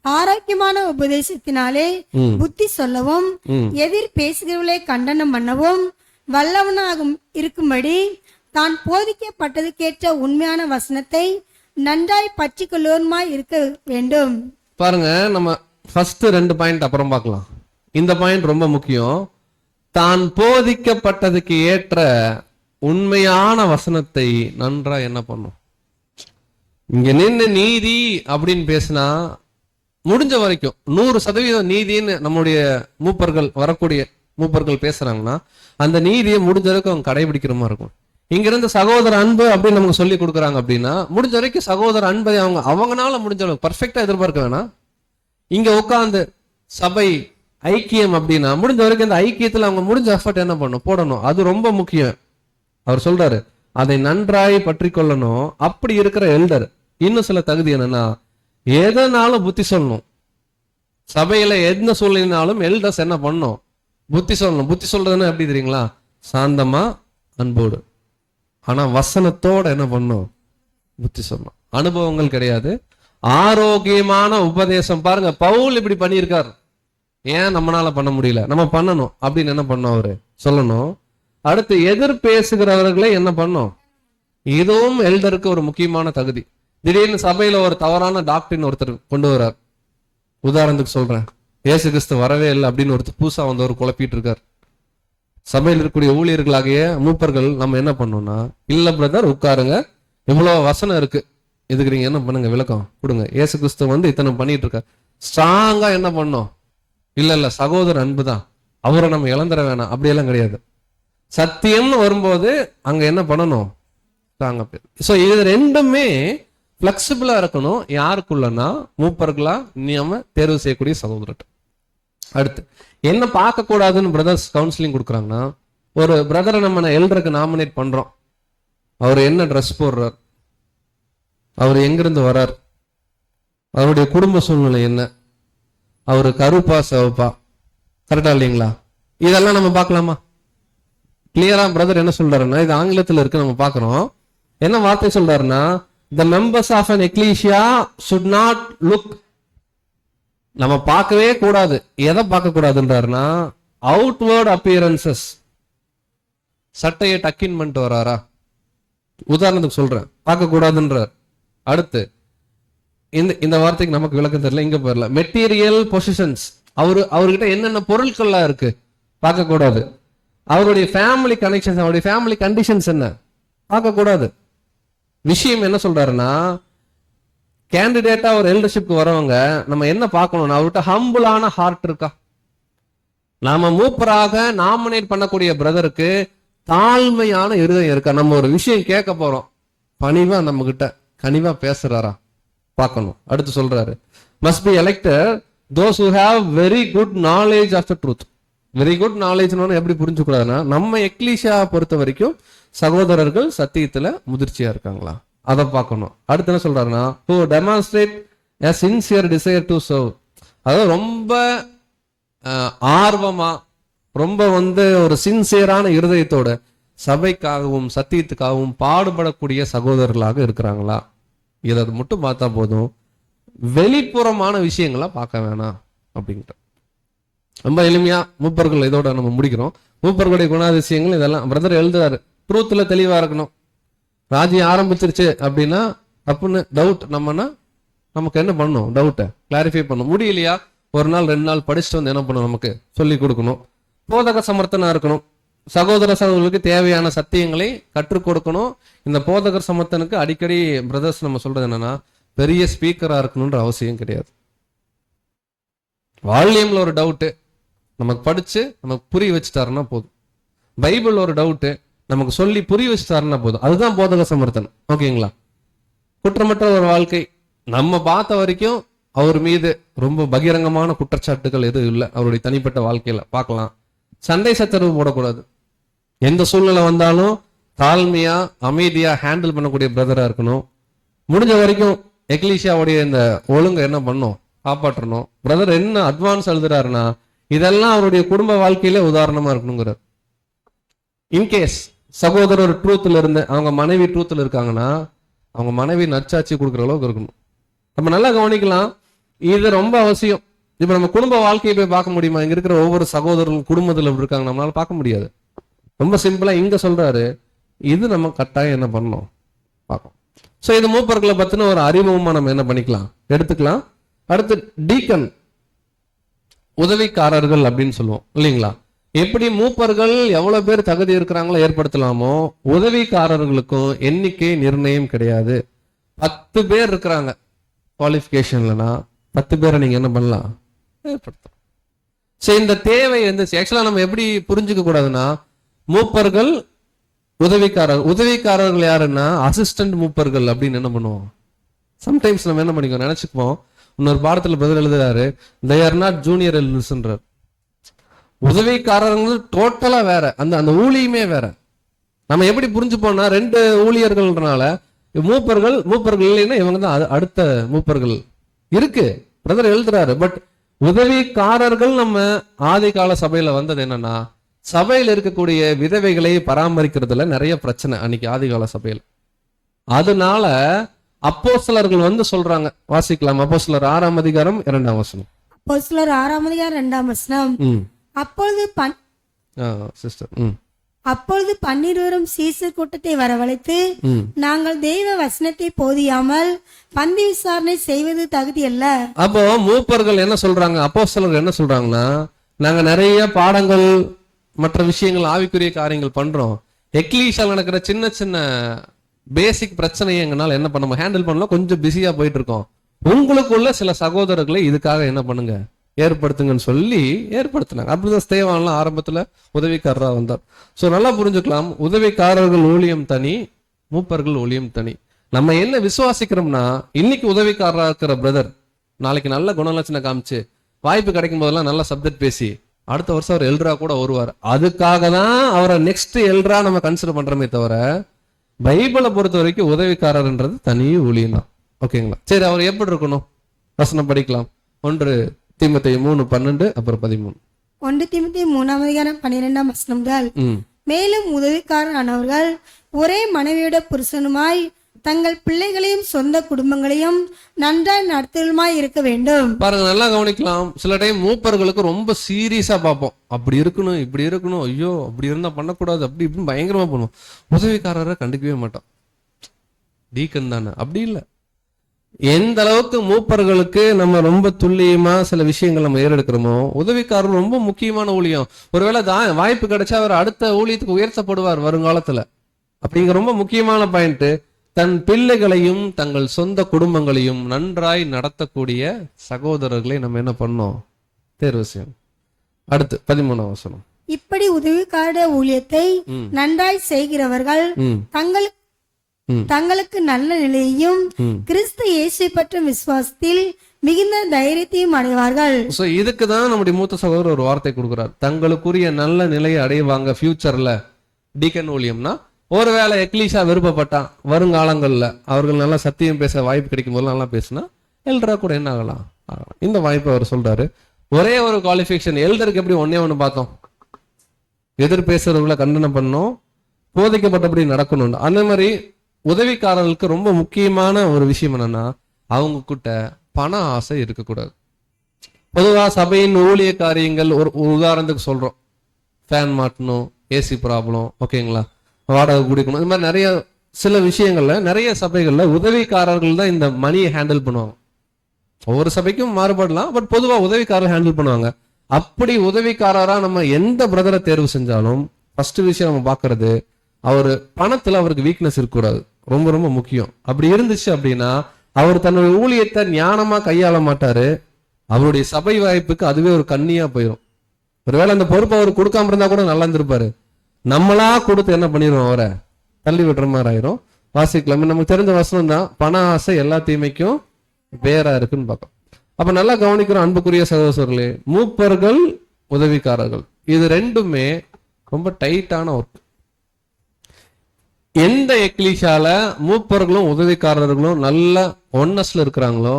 ஆரோக்கியமான உபதேசத்தினாலே புத்தி சொல்லவும், எதிர் பேசுகிறவர்களை கண்டனம் பண்ணவும் வல்லவனாகும் இருக்கும்படி தான் போதிக்கப்பட்டதுக்கேற்ற உண்மையான வசனத்தை நன்றாய் பற்றி கொள்வோருமாய் இருக்க வேண்டும். பாருங்க, நம்ம ஃபர்ஸ்ட் 2 பாயிண்ட் அப்புறம் பார்க்கலாம். இந்த பாயிண்ட் ரொம்ப முக்கியம். தான் போதிக்கப்பட்டதுக்கு ஏற்ற உண்மையான வசனத்தை நன்றா என்ன பண்ணும். இங்க நின்று நீதி அப்படின்னு பேசினா முடிஞ்ச வரைக்கும் 100% நீதின்னு நம்முடைய மூப்பர்கள், வரக்கூடிய மூப்பர்கள் பேசுறாங்கன்னா அந்த நீதியை முடிஞ்ச வரைக்கும் அவங்க கடைபிடிக்கிற மாதிரி இருக்கும். இங்க இருந்து சகோதர அன்பு அப்படின்னு நமக்கு சொல்லி கொடுக்குறாங்க அப்படின்னா முடிஞ்ச வரைக்கும் சகோதர அன்பை அவங்கனால முடிஞ்ச அளவுக்கு பர்ஃபெக்டா எதிர்பார்க்க வேணாம். இங்க உட்காந்து சபை ஐக்கியம் அப்படின்னா முடிஞ்ச வரைக்கும் இந்த ஐக்கியத்துல அவங்க முடிஞ்ச எஃபர்ட் என்ன பண்ணும், போடணும். அது ரொம்ப முக்கியம். அவர் சொல்றாரு அதை நன்றாய் பற்றி கொள்ளணும். அப்படி இருக்கிற எல்டர் இன்னும் சில தகுதி என்னன்னா, எதனாலும் புத்தி சொல்லணும். சபையில எந்த சூழ்நிலைனாலும் எல்டர்ஸ் என்ன பண்ணும், புத்தி சொல்லணும். புத்தி சொல்றதுன்னா எப்படி தெரியுங்களா, சாந்தமா அன்போடு, ஆனா வசனத்தோட என்ன பண்ணும், புத்தி சொல்லணும். அனுபவங்கள் கிடையாது, ஆரோக்கியமான உபதேசம். பாருங்க, பவுல் இப்படி பண்ணியிருக்காரு, ஏன் நம்மளால பண்ண முடியல, நம்ம பண்ணணும் அப்படின்னு என்ன பண்ணோம், அவரு சொல்லணும். அடுத்து எதிர் பேசுகிறவர்களை என்ன பண்ணும், இதுவும் எல்டருக்கு ஒரு முக்கியமான தகுதி. திடீர்னு சபையில ஒரு தவறான டாக்டரின் ஒருத்தர் கொண்டு வர்றார். உதாரணத்துக்கு சொல்றேன், இயேசு கிறிஸ்து வரவே இல்லை அப்படின்னு ஒருத்தர் புதுசா வந்தவர் குழப்பிட்டு இருக்கார். சபையில் இருக்கக்கூடிய ஊழியர்களாகிய மூப்பர்கள் நம்ம என்ன பண்ணோம்னா, இல்ல பிரதர் உட்காருங்க, இவ்வளவு வசனம் இருக்கு, இதுக்கு நீங்க என்ன பண்ணுங்க, விளக்கம் கொடுங்க. இயேசு கிறிஸ்து வந்து இத்தனை பண்ணிட்டு இருக்கார். ஸ்ட்ராங்கா என்ன பண்ணோம், இல்ல சகோதர அன்பு தான், அவரை நம்ம இழந்துட வேணாம், அப்படியெல்லாம் கிடையாது. சத்தியம்னு வரும்போது அங்க என்ன பண்ணணும், ஸ்ட்ராங்கா பேர். ஸோ இது ரெண்டுமே பிளெக்சிபிளா இருக்கணும். யாருக்குள்ளனா, மூப்பர்களா நாம தேர்வு செய்யக்கூடிய சகோதரர். அடுத்து என்ன பார்க்க கூடாதுன்னு பிரதர்ஸ் கவுன்சிலிங் கொடுக்குறாங்கன்னா, ஒரு பிரதரை நம்ம எல்டருக்கு நாமினேட் பண்றோம், அவர் என்ன ட்ரெஸ் போடுறார், அவர் எங்கிருந்து வர்றார், அவருடைய குடும்ப சூழ்நிலை என்ன, அவரு கருப்பா சிவப்பா, கரெக்டா இல்லைங்களா, இதெல்லாம் நம்ம பார்க்கலாமா? கிளியரா பிரதர் என்ன சொல்றாருன்னா, இது ஆங்கிலத்தில் இருக்கு, நம்ம பார்க்கிறோம். என்ன வார்த்தை சொல்றாருன்னா, the members of an ecclesia should not look, நம்ம பார்க்கவே கூடாது. எதை பார்க்க கூடாதுன்றாருன்னா, outward appearances. சட்டையை டக்கின் பண்ணிட்டு வராரா, உதாரணத்துக்கு சொல்றேன், பார்க்க கூடாதுன்றார். அடுத்து இந்த வார்த்தைக்கு நமக்கு விளக்கம் தெரியல, இங்க போயிடல. மெட்டீரியல் பொசிஷன்ஸ், அவர்கிட்ட என்னென்ன பொருட்கள்லாம் இருக்கு, பார்க்க கூடாது. அவருடைய ஃபேமிலி கனெக்ஷன்ஸ், அவருடைய ஃபேமிலி கண்டிஷன்ஸ் என்ன, பார்க்க கூடாது. விஷயம் என்ன சொல்றாருன்னா, கேண்டிடேட்டா ஒரு எல்டர்ஷிப்க்கு வரவங்க நம்ம என்ன பார்க்கணும்னா, அவர்கிட்ட ஹம்பிளான ஹார்ட் இருக்கா. நாம மூப்பராக நாமினேட் பண்ணக்கூடிய பிரதருக்கு தாழ்மையான இருதயம் இருக்கா? நம்ம ஒரு விஷயம் கேட்க போறோம், பணிவா நம்ம கிட்ட கனிவா பேசுறாரா பார்க்கணும். அடுத்து சொல்றாரு, must be elected those who have very good knowledge of the truth. Very good நாலேஜ்னு எப்படி புரிஞ்சுக்கூடாதுன்னா, நம்ம எக்லீஷியா பொறுத்த வரைக்கும் சகோதரர்கள் சத்தியத்துல முதிர்ச்சியா இருக்காங்களா, அதை பார்க்கணும். அடுத்து என்ன சொல்றாருன்னா, who demonstrate a sincere desire to serve. அதாவது ரொம்ப ஆர்வமா, ரொம்ப ஒரு சின்சியரான இருதயத்தோட சபைக்காகவும் சத்தியத்துக்காகவும் பாடுபடக்கூடிய சகோதரர்களாக இருக்கிறாங்களா, இதை மட்டும் பார்த்தா போதும். வெளிப்புறமான விஷயங்களா பார்க்க வேணாம் அப்படிங்கிற. ரொம்ப எளிமையா மூப்பர்கள் இதோட நம்ம முடிக்கிறோம். மூப்பர்களுடைய குணாதிசயங்கள் இதெல்லாம் பிரதர் எழுதுறாரு. ட்ரூத்ல தெளிவா இருக்கணும். ராஜ்யம் ஆரம்பிச்சிருச்சு அப்படின்னா தப்புன்னு டவுட் நமக்கு என்ன பண்ணணும், டவுட்டை கிளாரிஃபை பண்ணணும். முடியலையா, ஒரு நாள் 2 நாள் படிச்சுட்டு வந்து என்ன பண்ணணும், நமக்கு சொல்லி கொடுக்கணும். போதக சமர்த்தனா இருக்கணும். சகோதர சகோதரர்களுக்கு தேவையான சத்தியங்களை கற்றுக் கொடுக்கணும். இந்த போதகர் சமர்த்தனுக்கு அடிக்கடி பிரதர்ஸ் நம்ம சொல்றது என்னன்னா, பெரிய ஸ்பீக்கரா இருக்கணும்ன்ற அவசியம் கிடையாது. வால்யூம்ல ஒரு டவுட்டு நமக்கு படிச்சு நமக்கு புரிய வச்சுட்டாருன்னா போதும். பைபிள் ஒரு டவுட்டு நமக்கு சொல்லி புரிய வச்சுட்டாருன்னா போதும். அதுதான் போதக சமர்த்தன். ஓகேங்களா? குற்றமற்ற ஒரு வாழ்க்கை. நம்ம பார்த்த வரைக்கும் அவர் மீது ரொம்ப பகிரங்கமான குற்றச்சாட்டுகள் எதுவும் இல்லை. அவருடைய தனிப்பட்ட வாழ்க்கையில பார்க்கலாம். சண்டை சச்சரவு போடக்கூடாது. எந்த சூழ்நிலை வந்தாலும் தாழ்மையா அமைதியா ஹேண்டில் பண்ணக்கூடிய பிரதரா இருக்கணும். முடிஞ்ச வரைக்கும் எக்லீஷியாவுடைய இந்த ஒழுங்கை என்ன பண்ணும், காப்பாற்றணும். பிரதர் என்ன அட்வான்ஸ் எழுதுறாருன்னா, இதெல்லாம் அவருடைய குடும்ப வாழ்க்கையில உதாரணமா இருக்கணுங்கிறார். இன்கேஸ் சகோதரர் ட்ரூத்ல இருந்து அவங்க மனைவி ட்ரூத்ல இருக்காங்கன்னா, அவங்க மனைவி நற்சாட்சி கொடுக்குற அளவுக்கு இருக்கணும். நம்ம நல்லா கவனிக்கலாம், இது ரொம்ப அவசியம். இப்ப நம்ம குடும்ப வாழ்க்கையை போய் பார்க்க முடியுமா? இங்க இருக்கிற ஒவ்வொரு சகோதரர்கள் குடும்பத்துல இருக்காங்க, நம்மளால பார்க்க முடியாது. ரொம்ப சிம்பிளா இங்க சொல்றாரு, இது நம்ம கட்டாயம் என்ன பண்ணணும் பார்க்கணும். சோ இது மூப்பர்களை பத்தின ஒரு அறிமுகமா நம்ம என்ன பண்ணிக்கலாம், எடுத்துக்கலாம். அடுத்து டீக்கன், உதவிக்காரர்கள் அப்படின்னு சொல்லுவோம் இல்லைங்களா? எப்படி மூப்பர்கள் எவ்வளவு பேர் தகுதி இருக்கிறாங்களோ ஏற்படுத்தலாமோ, உதவிக்காரர்களுக்கும் எண்ணிக்கை நிர்ணயம் கிடையாது. 10 பேர் இருக்கிறாங்க குவாலிஃபிகேஷன்லனா 10 பேரை நீங்க என்ன பண்ணலாம், ஏற்படுத்தலாம். சரி, இந்த தேவை ஆக்சுவலா நம்ம எப்படி புரிஞ்சுக்க கூடாதுன்னா, மூப்பர்கள் உதவிக்காரர்கள் யாருன்னா அசிஸ்டன்ட் மூப்பர்கள் அப்படின்னு என்ன பண்ணுவோம். சம்டைம்ஸ் நம்ம என்ன பண்ணிக்கோ நினைச்சுக்குவோம். இன்னொரு பாடத்துல பதில் எழுதுறாரு, they are not junior elders. உதவிக்காரர்கள் டோட்டலா வேற, அந்த ஊழியமே வேற. நம்ம எப்படி புரிஞ்சுப்போம்னா, 2 ஊழியர்கள்னால மூப்பர்கள் இல்லைன்னா இவங்க தான் அடுத்த மூப்பர்கள் இருக்கு பிரதர் எழுதுறாரு. பட் உதவிக்காரர்கள் நம்ம ஆதி கால சபையில வந்தது என்னன்னா, சபையில இருக்கக்கூடிய விதவைகளை பராமரிக்கிறதுல நிறைய பிரச்சனை அன்னைக்கு ஆதி கால சபையில. அதனால அப்போஸ்தலர்கள் சொல்றாங்க, வாசிக்கலாம். அப்போஸ்தலர் 6ஆம் அதிகாரம் 2ஆம் வசனம். அப்போஸ்தலர் 6ஆம் அதிகாரம் 2ஆம் வசனம். அப்பொழுது 12 சீசர் கூட்டத்தை வரவழைத்து, நாங்கள் தெய்வ வசனத்தை போதியாமல் பந்தி விசாரணை செய்வது தகுதி அல்ல. அப்போ மூப்பர்கள் என்ன சொல்றாங்க, அப்போஸ்தலர்கள் என்ன சொல்றாங்கன்னா, நாங்க நிறைய பாடங்கள் மற்ற விஷயங்கள் ஆவிக்குரிய காரியங்கள் பண்றோம், எக்லீஷியால நடக்கிற சின்ன சின்ன பேசிக் பிரச்சனையை எங்கனால என்ன பண்ண ஹேண்டில் பண்ணலாம், கொஞ்சம் பிஸியா போயிட்டு இருக்கோம். உங்களுக்குள்ள சில சகோதரர்களை இதுக்காக என்ன பண்ணுங்க, ஏற்படுத்துங்கன்னு சொல்லி ஏற்படுத்தினாங்க. அப்படிதான் ஸ்தேவான்லாம் ஆரம்பத்துல உதவிக்காரரா வந்தார். சோ நல்லா புரிஞ்சுக்கலாம், உதவிக்காரர்கள் ஊழியம் தனி, மூப்பர்கள் ஊழியம் தனி. நம்ம என்ன விசுவாசிக்கிறோம்னா, இன்னைக்கு உதவிக்காரரா இருக்கிற பிரதர் நாளைக்கு நல்ல குணலட்சணம் காமிச்சு வாய்ப்பு கிடைக்கும் போதெல்லாம் நல்ல சப்ஜெக்ட் பேசி அடுத்த வருஷம் அவர் எல்ரா கூட வருவார். அதுக்காக தான் அவரை நெக்ஸ்ட் எல்ரா நம்ம கன்சிடர் பண்றோமே தவிர, பைபிளை பொறுத்த வரைக்கும் உதவிக்காரர்ன்றது தனி ஊழியம் தான். ஓகேங்களா? சரி, அவர் எப்படி இருக்கணும் வசனம் படிக்கலாம். 1 தீமோத்தேயு 3:12 அப்புறம் 13. 1 தீமோத்தேயு 3ஆம் அதிகாரம் 12ஆம் வசனங்கள். மேலும் உதவிக்காரரானவர்கள் ஒரே மனைவியோட புருஷனுமாய் தங்கள் பிள்ளைகளையும் சொந்த குடும்பங்களையும் நன்றாய் நடத்துமாய் இருக்க வேண்டும். பாருங்க, நல்லா கவனிக்கலாம். சில டைம் மூப்பர்களுக்கு ரொம்ப சீரியஸா பார்ப்போம், அப்படி இருக்கணும் இப்படி இருக்கணும், ஐயோ அப்படி இருந்தா பண்ணக்கூடாது, அப்படி இப்படின்னு பயங்கரமா பண்ணுவோம். உதவிக்காரரை கண்டுக்கவே மாட்டோம். டீக்கன் தானே, அப்படி இல்லை. எந்த அளவுக்கு மூப்பர்களுக்கு நம்ம ரொம்ப துல்லியமா சில விஷயங்கள் நம்ம ஏறெடுக்கிறோமோ, உதவிக்காரர் ரொம்ப முக்கியமான ஊழியம். ஒருவேளை வாய்ப்பு கிடைச்சா அவர் அடுத்த ஊழியத்துக்கு உயர்த்தப்படுவார் வருங்காலத்துல. அப்படிங்கிற ரொம்ப முக்கியமான பாயிண்ட். தன் பிள்ளைகளையும் தங்கள் சொந்த குடும்பங்களையும் நன்றாய் நடத்தக்கூடிய சகோதரர்களை நம்ம என்ன பண்ணோம், தேர்வு செய்யணும். அடுத்து 13ஆம் வசனம். இப்படி உதவிக்கார ஊழியத்தை நன்றாய் செய்கிறவர்கள் தங்களுக்கு நல்ல நிலையையும் கிறிஸ்து இயேசு பற்றும் விசுவாசத்தில் மிகுந்த தைரியத்தையும் அடைவார்கள். சோ இதுக்கு தான் நம்முடைய மூத்த சகோதரர் ஒரு வார்த்தை கொடுக்கிறார். தங்களுக்குரிய நல்ல நிலையை அடைவாங்க ஃபியூச்சர்ல. டீக்கன் ஊழியம்னா ஒருவேளை எக்லீஷா விருப்பப்பட்டா வருங்காலங்கள்ல அவர்கள் நல்லா சத்தியம் பேச வாய்ப்பு கிடைக்கும் போது நல்லா பேசினா எல்டரா கூட என்ன ஆகலாம். இந்த வாய்ப்பை அவர் சொல்றாரு. ஒரே ஒரு குவாலிஃபிகேஷன், எல்டருக்கு எப்படி ஒன்னே பார்த்தோம், எதிர் பேசுறவங்களை கண்டனம் பண்ணணும், போதிக்கப்பட்டபடி நடக்கணும். அந்த மாதிரி உதவிக்காரர்களுக்கு ரொம்ப முக்கியமான ஒரு விஷயம் என்னன்னா அவங்க கிட்ட பண ஆசை இருக்கக்கூடாது. பொதுவா சபையின் ஊழிய காரியங்கள் ஒரு உதாரணத்துக்கு சொல்றோம், ஃபேன் மாட்டணும், ஏசி ப்ராப்ளம், ஓகேங்களா, வாடகை குடிக்கணும், இந்த மாதிரி நிறைய சில விஷயங்கள்ல நிறைய சபைகள்ல உதவிக்காரர்கள் தான் இந்த மணியை ஹேண்டில் பண்ணுவாங்க. ஒவ்வொரு சபைக்கும் மாறுபடலாம், பட் பொதுவா உதவிக்காரர் ஹேண்டில் பண்ணுவாங்க. அப்படி உதவிக்காரரா நம்ம எந்த பிரதரை தேர்வு செஞ்சாலும் ஃபர்ஸ்ட் விஷயம் நம்ம பாக்குறது அவரு பணத்துல அவருக்கு வீக்னஸ் இருக்கக்கூடாது. ரொம்ப ரொம்ப முக்கியம். அப்படி இருந்துச்சு அப்படின்னா அவர் தன்னுடைய ஊழியத்தை ஞானமா கையாள மாட்டாரு. அவருடைய சபை வாய்ப்புக்கு அதுவே ஒரு கண்ணியா போயிடும். ஒருவேளை அந்த பொறுப்பு அவர் கொடுக்காம இருந்தா கூட நல்லா இருந்திருப்பாரு. நம்மளா கொடுத்து என்ன பண்ணிடுவோம், அவரை தள்ளி விடுற மாதிரி ஆயிரும். வாசிக்கலாம், நமக்கு தெரிஞ்ச வசனம் தான், பண ஆசை எல்லா தீமைக்கும் வேறா இருக்குன்னு பார்க்கலாம். அப்ப நல்லா கவனிக்கிறோம் அன்புக்குரிய சகோதரர்களே, மூப்பர்கள் உதவிக்காரர்கள் இது ரெண்டுமே ரொம்ப டைட்டான ஒர்க். எந்த எக்லீஷால மூப்பர்களும் உதவிக்காரர்களும் நல்ல ஒன்னஸ்ல இருக்கிறாங்களோ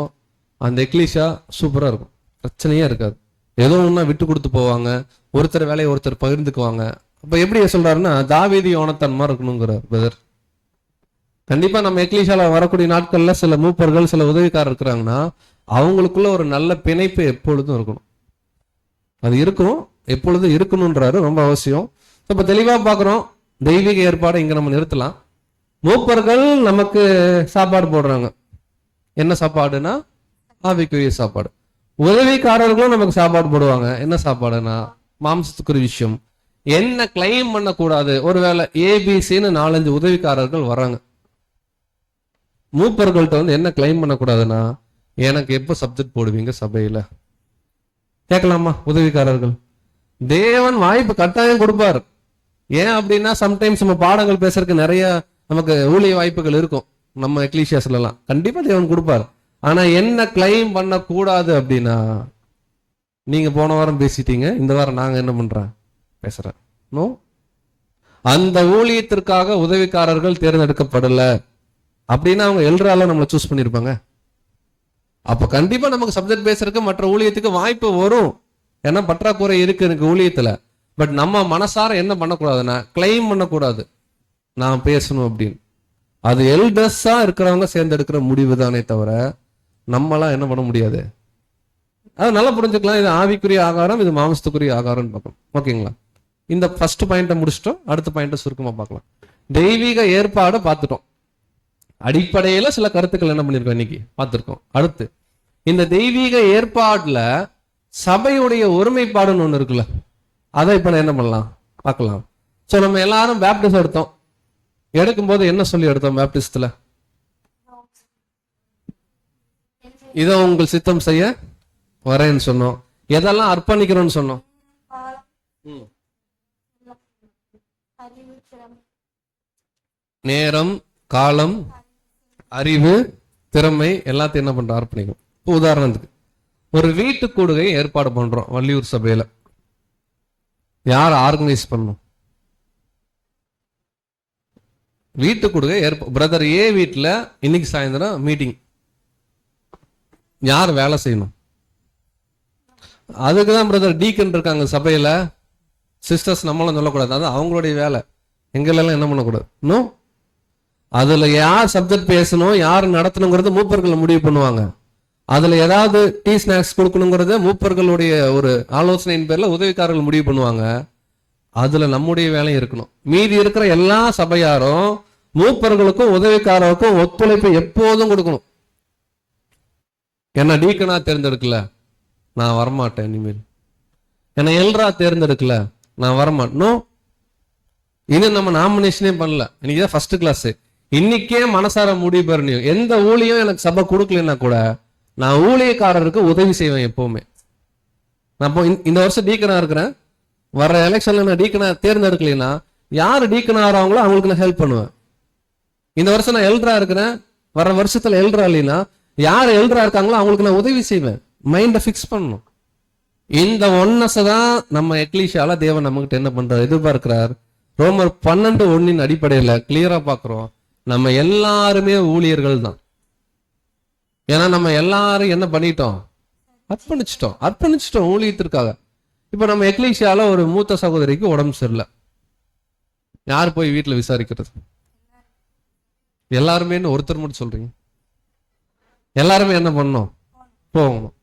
அந்த எக்லீஷா சூப்பரா இருக்கும், பிரச்சனையே இருக்காது. ஏதோ ஒன்னா விட்டு கொடுத்து போவாங்க, ஒருத்தர் வேலையை ஒருத்தர் பகிர்ந்துக்குவாங்க. அப்ப எப்படி சொல்றாருன்னா தாவீது யோனத்தான் மாதிரி இருக்கணுங்கிறார் பிரதர். கண்டிப்பா நம்ம எக்லீஷால வரக்கூடிய நாட்கள்ல சில மூப்பர்கள் சில உதவிக்காரர் இருக்கிறாங்கன்னா அவங்களுக்குள்ள ஒரு நல்ல பிணைப்பு எப்பொழுதும் இருக்கணும். அது இருக்கணும், எப்பொழுதும் இருக்கணும்ன்றாரு, ரொம்ப அவசியம். இப்ப தெளிவா பாக்குறோம், தெய்வீக ஏற்பாடு இங்க நம்ம நிறுத்தலாம். மூப்பர்கள் நமக்கு சாப்பாடு போடுறாங்க. என்ன சாப்பாடுனா ஆவிக்குரிய சாப்பாடு. உதவிக்காரர்களும் நமக்கு சாப்பாடு போடுவாங்க. என்ன சாப்பாடுனா மாம்சத்துக்குரிய விஷயம். என்ன கிளைம் பண்ணக்கூடாது. ஒருவேளை ஏபிசின்னு 4-5 உதவிக்காரர்கள் வராங்க, மூப்பர்கள்ட்ட வந்து என்ன கிளைம் பண்ணக்கூடாதுன்னா எனக்கு எப்ப சப்ஜெக்ட் போடுவீங்க சபையில கேட்கலாமா? உதவிக்காரர்கள் தேவன் வாய்ப்பு கட்டாயம் கொடுப்பார். ஏன் அப்படின்னா சம்டைம்ஸ் நம்ம பாடங்கள் பேசுறதுக்கு நிறைய நமக்கு ஊழிய வாய்ப்புகள் இருக்கும் நம்ம எக்லீசியாஸ்ல எல்லாம், கண்டிப்பா தேவன் கொடுப்பார். ஆனா என்ன கிளைம் பண்ண கூடாது அப்படின்னா நீங்க போன வாரம் பேசிட்டீங்க, இந்த வாரம் நாங்க என்ன பண்றோம் பேசுறேன். நோ, அந்த ஊழியத்திற்காக உதவிக்காரர்கள் தேர்ந்தெடுக்கப்படல அப்படின்னா அவங்க எல்றால நம்மளை சூஸ் பண்ணிருப்பாங்க. அப்ப கண்டிப்பா நமக்கு சப்ஜெக்ட் பேசுறதுக்கு மற்ற ஊழியத்துக்கு வாய்ப்பு வரும். ஏன்னா பற்றாக்குறை இருக்கு எனக்கு ஊழியத்துல. பட் நம்ம மனசார என்ன பண்ணக்கூடாதுன்னா கிளைம் பண்ணக்கூடாது நான் பேசணும் அப்படின்னு. அது எல்டர்ஸா இருக்கிறவங்க சேர்ந்தெடுக்கிற முடிவு தானே தவிர நம்மளாம் என்ன பண்ண முடியாது. அது நல்லா புரிஞ்சுக்கலாம். இது ஆவிக்குரிய ஆகாரம், இது மாம்சத்துக்குரிய ஆகாரம்னு பார்க்கணும். ஓகேங்களா? இந்த ஃபர்ஸ்ட் பாயிண்ட்டை முடிச்சிட்டோம். அடுத்த பாயிண்ட்டை சுருக்கமா பார்க்கலாம். தெய்வீக ஏற்பாடு பார்த்துட்டோம். அடிப்படையில சில கருத்துக்கள் என்ன பண்ணிருக்கோம் இன்னைக்கு பார்த்திருக்கோம். அடுத்து இந்த தெய்வீக ஏற்பாடுல சபையுடைய ஒருமைப்பாடுன்னு ஒண்ணு இருக்குல்ல, அதை இப்ப என்ன பண்ணலாம் பார்க்கலாம். சோ நம்ம எல்லாரும் பேப்டிஸ்ட் எடுத்தோம். எடுக்கும் போது என்ன சொல்லி எடுத்தோம் பேப்டிஸ்ட்ல? இதை உங்கள் சித்தம் செய்ய வரேன்னு சொன்னோம். எதெல்லாம் அர்ப்பணிக்கிறோம்னு சொன்னோம்? நேரம், காலம், அறிவு, திறமை எல்லாத்தையும் என்ன பண்றோம் அர்ப்பணிக்கும். இப்போ உதாரணத்துக்கு ஒரு வீட்டு கூடுகை ஏற்பாடு பண்றோம் வள்ளியூர் சபையில. யார் ஆர்கனைஸ் பண்ணும்? வீட்டு கூடுகை பிரதர் ஏ வீட்டுல இன்னைக்கு சாயந்தரம் மீட்டிங். யார் வேலை செய்யணும்? அதுக்குதான் பிரதர் டீக்கன் இருக்காங்க சபையில. சிஸ்டர்ஸ் நம்மளும் சொல்லக்கூடாது, அது அவங்களுடைய வேலை. எங்களெல்லாம் என்ன பண்ணக்கூடாது. இன்னும் அதுல யார் சப்ஜெக்ட் பேசணும், யார் நடத்தணுங்கிறது மூப்பர்கள் முடிவு பண்ணுவாங்க. அதுல ஏதாவது டீ ஸ்நாக்ஸ் கொடுக்கணுங்கிறத மூப்பர்களுடைய ஒரு ஆலோசனையின் பேர்ல உதவிக்காரர்கள் முடிவு பண்ணுவாங்க. அதுல நம்முடைய வேலையும் இருக்கணும். மீதி இருக்கிற எல்லா சபையாரும் மூப்பர்களுக்கும் உதவிக்காரருக்கும் ஒத்துழைப்பு எப்போதும் கொடுக்கணும். என்ன டீக்கனா தேர்ந்தெடுக்கல, நான் வரமாட்டேன் இனிமேல். என்ன எல்ரா தேர்ந்தெடுக்கல, நான் வரமாட்டேன். இன்னும் நம்ம நாமினேஷனே பண்ணல. இன்னைக்குதான் ஃபர்ஸ்ட் கிளாஸ். இன்னைக்கே மனசார முடிவு பெறணும். எந்த ஊழியம் எனக்கு சபை கொடுக்கலன்னா கூட நான் ஊழியக்காரருக்கு உதவி செய்வேன் எப்பவுமே. நான் இந்த வருஷம் டீக்கனா இருக்கிறேன். வர்ற எலெக்ஷன்ல நான் டீக்கனா தேர்ந்தெடுக்கலைன்னா யாரு டீக்கனா ஆறாங்களோ அவங்களுக்கு நான் ஹெல்ப் பண்ணுவேன். இந்த வருஷம் நான் எல்டரா இருக்கிறேன், வர வருஷத்துல எல்டரா இல்லைன்னா யார் எல்டரா இருக்காங்களோ அவங்களுக்கு நான் உதவி செய்வேன். மைண்டை ஃபிக்ஸ் பண்ணணும். இந்த ஒன்னஸ் தான் நம்ம எக்லீஷியால தேவன் நம்மகிட்ட என்ன பண்றாரு, எதிர்பார்க்கிறார். ரோமர் 12:1 அடிப்படையில கிளியரா பாக்குறோம், நம்ம எல்லாருமே ஊழியர்கள் தான். ஏன்னா நம்ம எல்லாரும் என்ன பண்ணிட்டோம், அர்ப்பணிச்சிட்டோம் ஊழியத்திற்காக. இப்ப நம்ம எக்லீஷியால ஒரு மூத்த சகோதரிக்கு உடம்பு சரியில்லை, யார் போய் வீட்டுல விசாரிக்கிறது? எல்லாருமே ஒருத்தர் மட்டும் சொல்றீங்க, எல்லாருமே என்ன பண்ணணும், போகணும்.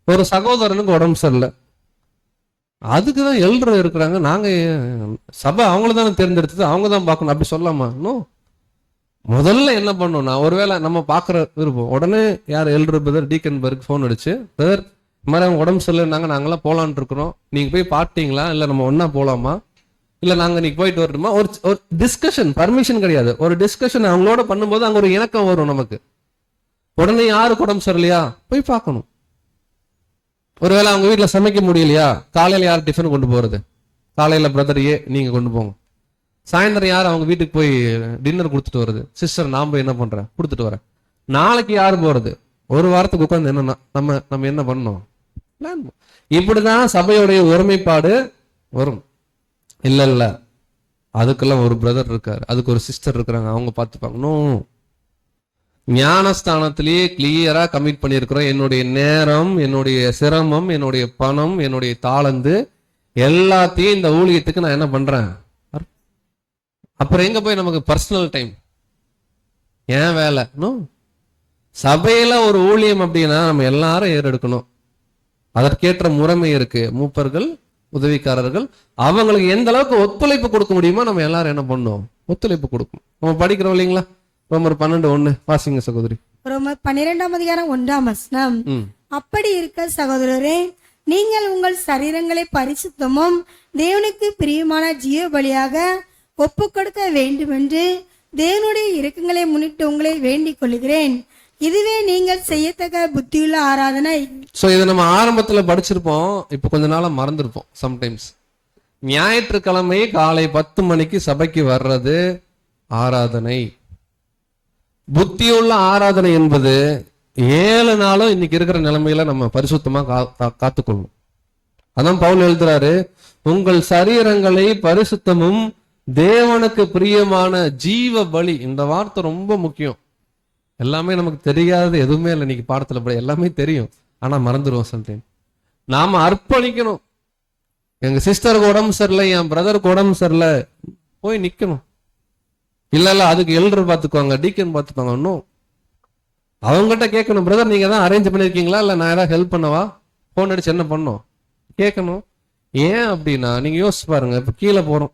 ஒரு சகோதரனுக்கு உடம்பு சரியில்லை, அதுக்குதான் எல்டர் இருக்கிறாங்க, நாங்க சபை அவங்கள தானே தேர்ந்தெடுத்தது, அவங்க தான் பார்க்கணும், அப்படி சொல்லாமா? இன்னும் முதல்ல என்ன பண்ணணும்னா, ஒருவேளை நம்ம பாக்குற விருப்பம் உடனே யார் எல்டர் பிரதர் டீக்கன்பர்க் போன் அடிச்சு, பிரதர் இந்த மாதிரி அவங்க உடம்பு சரியில்லைன்னாங்க, நாங்கெல்லாம் போலான் இருக்கிறோம், நீங்க போய் பார்த்தீங்களா, இல்ல நம்ம ஒன்னா போலாமா, இல்ல நாங்க நீங்க போயிட்டு வரட்டுமா? ஒரு டிஸ்கஷன், பர்மிஷன் கிடையாது, ஒரு டிஸ்கஷன் அவங்களோட பண்ணும்போது அங்க ஒரு இணக்கம் வரும் நமக்கு. உடனே யாருக்கு உடம்பு சரியில்லையா போய் பார்க்கணும். ஒருவேளை அவங்க வீட்டுல சமைக்க முடியலையா, காலையில யார் டிஃபன் கொண்டு போறது? காலையில பிரதர் நீங்க கொண்டு போங்க. சாயந்தரம் யார் அவங்க வீட்டுக்கு போய் டின்னர் கொடுத்துட்டு வருது? சிஸ்டர் நான் போய் என்ன பண்றேன், கொடுத்துட்டு வரேன். நாளைக்கு யாரு போறது? ஒரு வாரத்துக்கு உட்காந்து என்னன்னா நம்ம என்ன பண்ணணும், இப்படிதான் சபையுடைய ஒருமைப்பாடு வரும். இல்ல அதுக்கெல்லாம் ஒரு பிரதர் இருக்காரு, அதுக்கு ஒரு சிஸ்டர் இருக்கிறாங்க, அவங்க பார்த்துப்பாங்க. ஞானஸ்தானத்திலேயே கிளியரா கமிட் பண்ணியிருக்கிறோம், என்னுடைய நேரம், என்னுடைய சிரமம், என்னுடைய பணம், என்னுடைய தாளந்து எல்லாத்தையும் இந்த ஊழியத்துக்கு நான் என்ன பண்றேன். அப்புறம் எங்க போய் நமக்கு பர்சனல் டைம், ஏன் வேலை? சபையில ஒரு ஊழியம் அப்படின்னா நம்ம எல்லாரும் ஏறெடுக்கணும். அதற்கேற்ற முறைமை இருக்கு. மூப்பர்கள், உதவிக்காரர்கள், அவங்களுக்கு எந்த அளவுக்கு ஒத்துழைப்பு கொடுக்க முடியுமோ நம்ம எல்லாரும் என்ன பண்ணணும், ஒத்துழைப்பு கொடுக்கணும். நம்ம படிக்கிறோம் இல்லைங்களா? ரோமர் 12:1 வாசிங்க சகோதரி. ரோமர் 12:1 அப்படி இருக்க சகோதரரே, நீங்கள் உங்கள் சரீரங்களை பரிசுத்தமும் தேவனுக்கு பிரியமான ஜீவ பலியாக ஒப்பு கொடுக்க வேண்டும் என்று தேவனுடைய இரக்கங்களை முன்னிட்டு உங்களை வேண்டிக் கொள்கிறேன். இதுவே நீங்கள் செய்யத்தக்க புத்தியுள்ள ஆராதனை. சோ இதை நம்ம ஆரம்பத்துல படிச்சிருப்போம், இப்ப கொஞ்ச நாளா மறந்துருப்போம். சம்டைம்ஸ் ஞாயிற்றுக்கிழமை காலை 10 மணிக்கு சபைக்கு வர்றது ஆராதனை. புத்தியுள்ள ஆராதனை என்பது 7 நாளும் இன்னைக்கு இருக்கிற நிலைமையில நம்ம பரிசுத்தமா காத்துக்கொள்ளணும். அதான் பவுல் எழுதுறாரு, உங்கள் சரீரங்களை பரிசுத்தமும் தேவனுக்கு பிரியமான ஜீவ பலி. இந்த வார்த்தை ரொம்ப முக்கியம். எல்லாமே நமக்கு தெரியாதது எதுவுமே இல்லை. இன்னைக்கு பாடத்துல எல்லாமே தெரியும், ஆனா மறந்துடுவோம் சம்டைம். நாம அர்ப்பணிக்கணும். எங்க சிஸ்டருக்கு உடம்பு சரியில்லை, என் பிரதருக்கு உடம்பு சரியில்லை, போய் நிக்கணும். இல்ல அதுக்கு எல்டர் பாத்துக்குவாங்க, டீக்கன் பாத்துக்குவாங்க. இன்னும் அவங்ககிட்ட கேட்கணும், பிரதர் நீங்க தான் அரேஞ்ச் பண்ணிருக்கீங்களா, இல்ல நான் ஏதாவது ஹெல்ப் பண்ணவா? போன் அடிச்சு என்ன பண்ணணும் கேட்கணும். ஏன் அப்படின்னா, நீங்க யோசிச்சு பாருங்க, இப்ப கீழே போறோம்,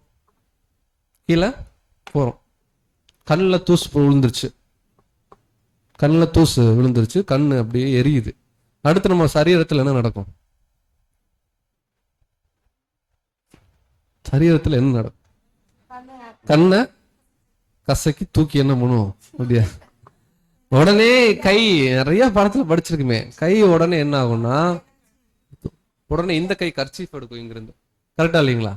கண்ணுல தூசு விழுந்துருச்சு, கண்ணு அப்படியே எரியுது. அடுத்து நம்ம சரீரத்துல என்ன நடக்கும்? சரீரத்துல என்ன நடக்கும்? கண்ணை கசக்கி தூக்கி என்ன பண்ணுவோம் அப்படியா? உடனே கை, நிறைய படத்துல படிச்சிருக்குமே, கை உடனே என்ன ஆகும்னா, உடனே இந்த கை கர்ச்சீஃப் எடுக்கும் இங்கிருந்து, கரெக்டா இல்லைங்களா?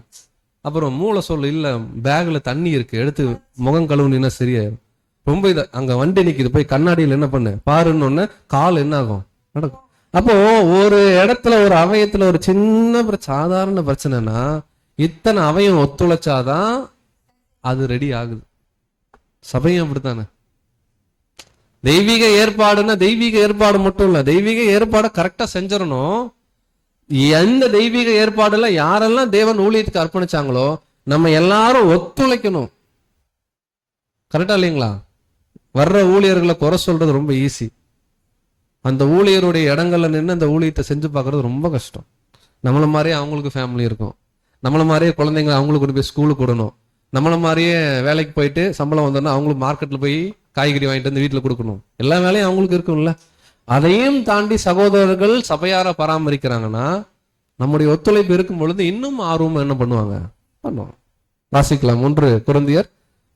அப்புறம் மூளை சொல்ல, இல்ல பேக்ல தண்ணி இருக்கு, எடுத்து முகம் கழுவுனா சரியாயிரும். ரொம்ப இதை அங்க வண்டி நிக்குது, போய் கண்ணாடியில் என்ன பண்ணு பாருன்னு கால் என்ன ஆகும், நடக்கும். அப்போ ஒரு இடத்துல, ஒரு அவயத்துல ஒரு சின்ன சாதாரண பிரச்சனைனா இத்தனை அவயம் ஒத்துழைச்சாதான் அது ரெடி ஆகுது. சபையும் அப்படித்தானே. தெய்வீக ஏற்பாடுன்னா தெய்வீக ஏற்பாடு மட்டும் இல்ல, தெய்வீக ஏற்பாடை கரெக்டா செஞ்சிடணும். எந்த தெய்வீக ஏற்பாடுல யாரெல்லாம் தேவன் ஊழியத்துக்கு அர்ப்பணிச்சாங்களோ நம்ம எல்லாரும் ஒத்துழைக்கணும். கரெக்டா இல்லைங்களா? வர்ற ஊழியர்களை குறை சொல்றது ரொம்ப ஈஸி. அந்த ஊழியருடைய இடங்கள்ல நின்று அந்த ஊழியத்தை செஞ்சு பார்க்கறது ரொம்ப கஷ்டம். நம்மள மாதிரியே அவங்களுக்கு ஃபேமிலி இருக்கும், நம்மள மாதிரியே குழந்தைங்க அவங்களுக்கு கொண்டு போய் ஸ்கூலுக்கு விடணும், நம்மள மாதிரியே வேலைக்கு போயிட்டு சம்பளம் வந்தோன்னா அவங்களுக்கு மார்க்கெட்ல போய் காய்கறி வாங்கிட்டு வந்து வீட்டுல கொடுக்கணும், எல்லா வேலையும் அவங்களுக்கு இருக்கும்ல. அதையும் தாண்டி சகோதரர்கள் சபையார பராமரிக்கிறாங்கன்னா நம்முடைய ஒத்துழைப்பு இருக்கும் பொழுது இன்னும் ஆர்வம் என்ன பண்ணுவாங்க, பண்ணுவாங்க. வாசிக்கலாம் 1 கொரிந்தியர்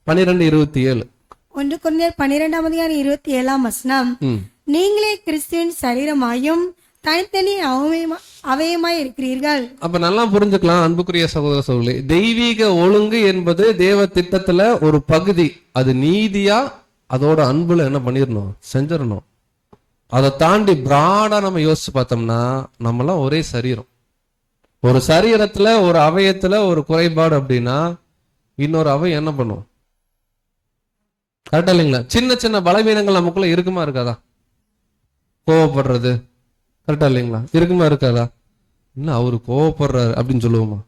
12:27. 1 கொரிந்தியர் 12:27 நீங்களே கிறிஸ்துவின் சரீரமாயும் தனித்தனி அவயமாய் இருக்கிறீர்கள். அப்ப நல்லா புரிஞ்சுக்கலாம் அன்புக்குரிய சகோதர சகோதரி, தெய்வீக ஒழுங்கு என்பது தேவ திட்டத்துல ஒரு பகுதி. அது நீதியா அதோட அன்புல என்ன பண்ணிடணும், செஞ்சிடணும். அதை தாண்டி பிராடா நம்ம யோசிச்சு பார்த்தோம்னா நம்மளாம் ஒரே சரீரம். ஒரு சரீரத்துல ஒரு அவயத்துல ஒரு குறைபாடு அப்படின்னா இன்னொரு அவயம் என்ன பண்ணும்? கரெக்டா இல்லைங்களா? சின்ன சின்ன பலவீனங்கள் நமக்குள்ள இருக்குமா இருக்காதா? கோவப்படுறது கரெக்டா இல்லைங்களா? இருக்குமா இருக்காதா? இன்னும் அவரு கோவப்படுறாரு அப்படின்னு சொல்லுவோமா?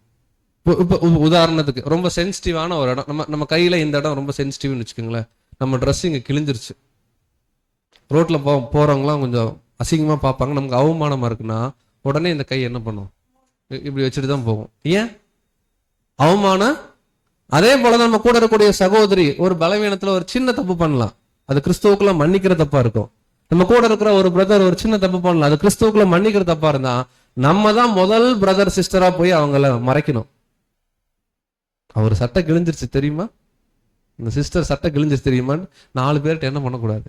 இப்போ உதாரணத்துக்கு ரொம்ப சென்சிட்டிவான ஒரு இடம், நம்ம கையில இந்த இடம் ரொம்ப சென்சிட்டிவ்னு வச்சுக்கோங்களேன். நம்ம ட்ரெஸ் இங்க கிழிஞ்சிருச்சு, ரோட்ல போறவங்களாம் கொஞ்சம் அசிங்கமா பார்ப்பாங்க, நமக்கு அவமானமா இருக்குன்னா உடனே இந்த கை என்ன பண்ணும்? இப்படி வச்சுட்டு தான் போகும். ஏன் அவமானம்? அதே போலதான் நம்ம கூட இருக்கக்கூடிய சகோதரி ஒரு பலவீனத்துல ஒரு சின்ன தப்பு பண்ணலாம், அது கிறிஸ்துவுக்குள்ள மன்னிக்கிற தப்பா இருக்கும். நம்ம கூட இருக்கிற ஒரு பிரதர் ஒரு சின்ன தப்பு பண்ணலாம், அது கிறிஸ்துவுக்குள்ள மன்னிக்கிற தப்பா இருந்தா நம்ம தான் முதல் பிரதர் சிஸ்டரா போய் அவங்கள மறைக்கணும். அவர் சட்டை கிழிஞ்சிருச்சு தெரியுமா, இந்த சிஸ்டர் சட்டை கிழிஞ்சிருச்சு தெரியுமான்னு 4 பேர்கிட்ட என்ன பண்ணக்கூடாது?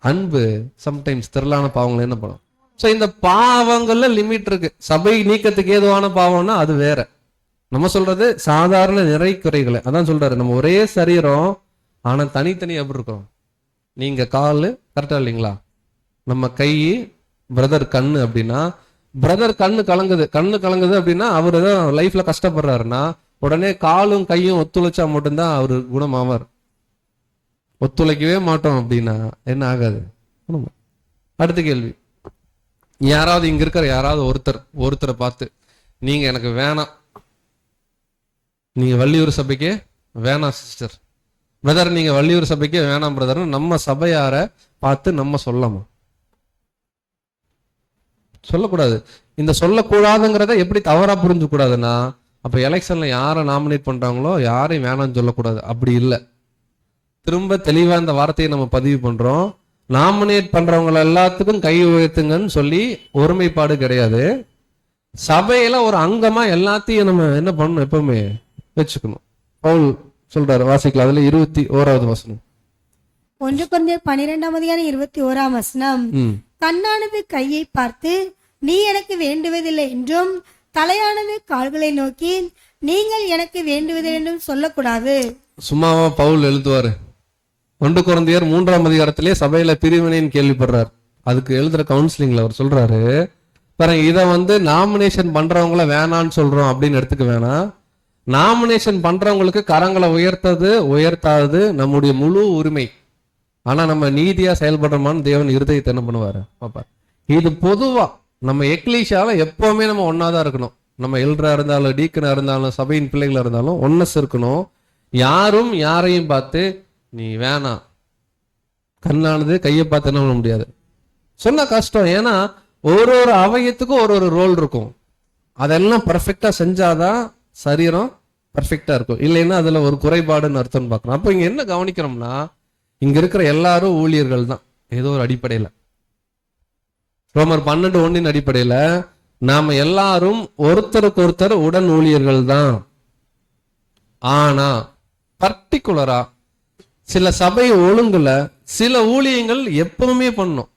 அன்பு சம்டைம்ஸ் திரளான பாவங்களை என்ன பண்ணும். ஸோ இந்த பாவங்கள்ல லிமிட் இருக்கு. சபை நீக்கத்துக்கு ஏதுவான பாவம்னா அது வேற. நம்ம சொல்றது சாதாரண நிறை குறைகளை அதான் சொல்றாரு. நம்ம ஒரே சரீரம் ஆனா தனித்தனி எப்படி இருக்கோம்? நீங்க காலு கரெக்டா இல்லைங்களா? நம்ம கை, பிரதர் கண்ணு அப்படின்னா பிரதர் கண்ணு கலங்குது அப்படின்னா அவரு தான் லைஃப்ல கஷ்டப்படுறாருன்னா உடனே காலும் கையும் ஒத்துழைச்சா மட்டும்தான் அவரு குணமாவார். ஒத்துழைக்கவே மாட்டோம் அப்படின்னா என்ன ஆகாது? அடுத்த கேள்வி, யாராவது இங்க இருக்கிற யாராவது ஒருத்தரை பார்த்து நீங்க எனக்கு வேணாம், நீங்க வள்ளியூர் சபைக்கே வேணாம் சிஸ்டர், பிரதர் நீங்க வள்ளியூர் சபைக்கே வேணாம் பிரதர், நம்ம சபையார பார்த்து நம்ம சொல்லலாமா? சொல்லக்கூடாது. இந்த சொல்லக்கூடாதுங்கிறத எப்படி தவறா புரிஞ்சு கூடாதுன்னா, அப்ப எலெக்ஷன்ல யாரை நாமினேட் பண்றாங்களோ யாரையும் வேணாம்னு சொல்லக்கூடாது. அப்படி இல்லை. திரும்ப தெளிவா இந்த வார்த்தையை நம்ம பதிவு பண்றோம். நாமினேட் பண்றவங்க எல்லாத்துக்கும் கை உயர்த்துங்கன்னு சொல்லி ஒருமைப்பாடு கிடையாது. சபையில ஒரு அங்கமா எல்லாத்தையும் நம்ம என்ன பண்ணணும், எப்பவுமே வச்சுக்கணும். பவுல் சொல்றாரு, வாசிக்கலாம். அதுல 21வது வசனம், 1 கொரிந்தியர் 12:21. கண்ணானது கையை பார்த்து நீ எனக்கு வேண்டுவதில்லை என்றும், தலையானது கால்களை நோக்கி நீங்கள் எனக்கு வேண்டுவதில்லை என்றும் சொல்லக்கூடாது. சும்மாவா பவுல் எழுதுவாரு? 1 கொரிந்தியர் 3 சபையில பிரிவினைன்னு கேள்விப்படுறாரு. அதுக்கு எழுதுற கவுன்சிலிங்ல அவர் சொல்றாரு, பாருங்க, இதை நாமினேஷன் பண்றவங்கள வேணான்னு சொல்றோம் அப்படின்னு எடுத்துக்க வேணாம். நாமினேஷன் பண்றவங்களுக்கு கரங்களை உயர்த்தாதது நம்முடைய முழு உரிமை. ஆனா நம்ம நீதியா செயல்படுறோமான்னு தேவன் இருதயத்தை என்ன பண்ணுவாரு பாப்பா. இது பொதுவா நம்ம எக்லீஷியால எப்பவுமே நம்ம ஒன்னாதான் இருக்கணும். நம்ம எல்டரா இருந்தாலும் டீக்கனா இருந்தாலும் சபையின் பிள்ளைகளா இருந்தாலும் ஒன்னஸ் இருக்கணும். யாரும் யாரையும் பார்த்து நீ வேணாம், கண்ணானது கையை பார்த்து என்ன பண்ண முடியாது, சொன்ன கஷ்டம். ஏன்னா ஒரு அவயத்துக்கும் ஒரு ரோல் இருக்கும். அதெல்லாம் பர்ஃபெக்டா செஞ்சாதான் சரீரம் பர்ஃபெக்டா இருக்கும். இல்லைன்னா அதுல ஒரு குறைபாடுன்னு அர்த்தம் பார்க்கணும். அப்ப இங்க என்ன கவனிக்கிறோம்னா, இங்க இருக்கிற எல்லாரும் ஊழியர்கள் தான் ஏதோ ஒரு அடிப்படையில. ரோமர் 12:1 அடிப்படையில நாம எல்லாரும் ஒருத்தருக்கு ஒருத்தர் உடன் ஊழியர்கள் தான். ஆனா பர்டிகுலரா சில சபை ஒழுங்குல சில ஊழியங்கள் எப்பவுமே பண்ணணும்.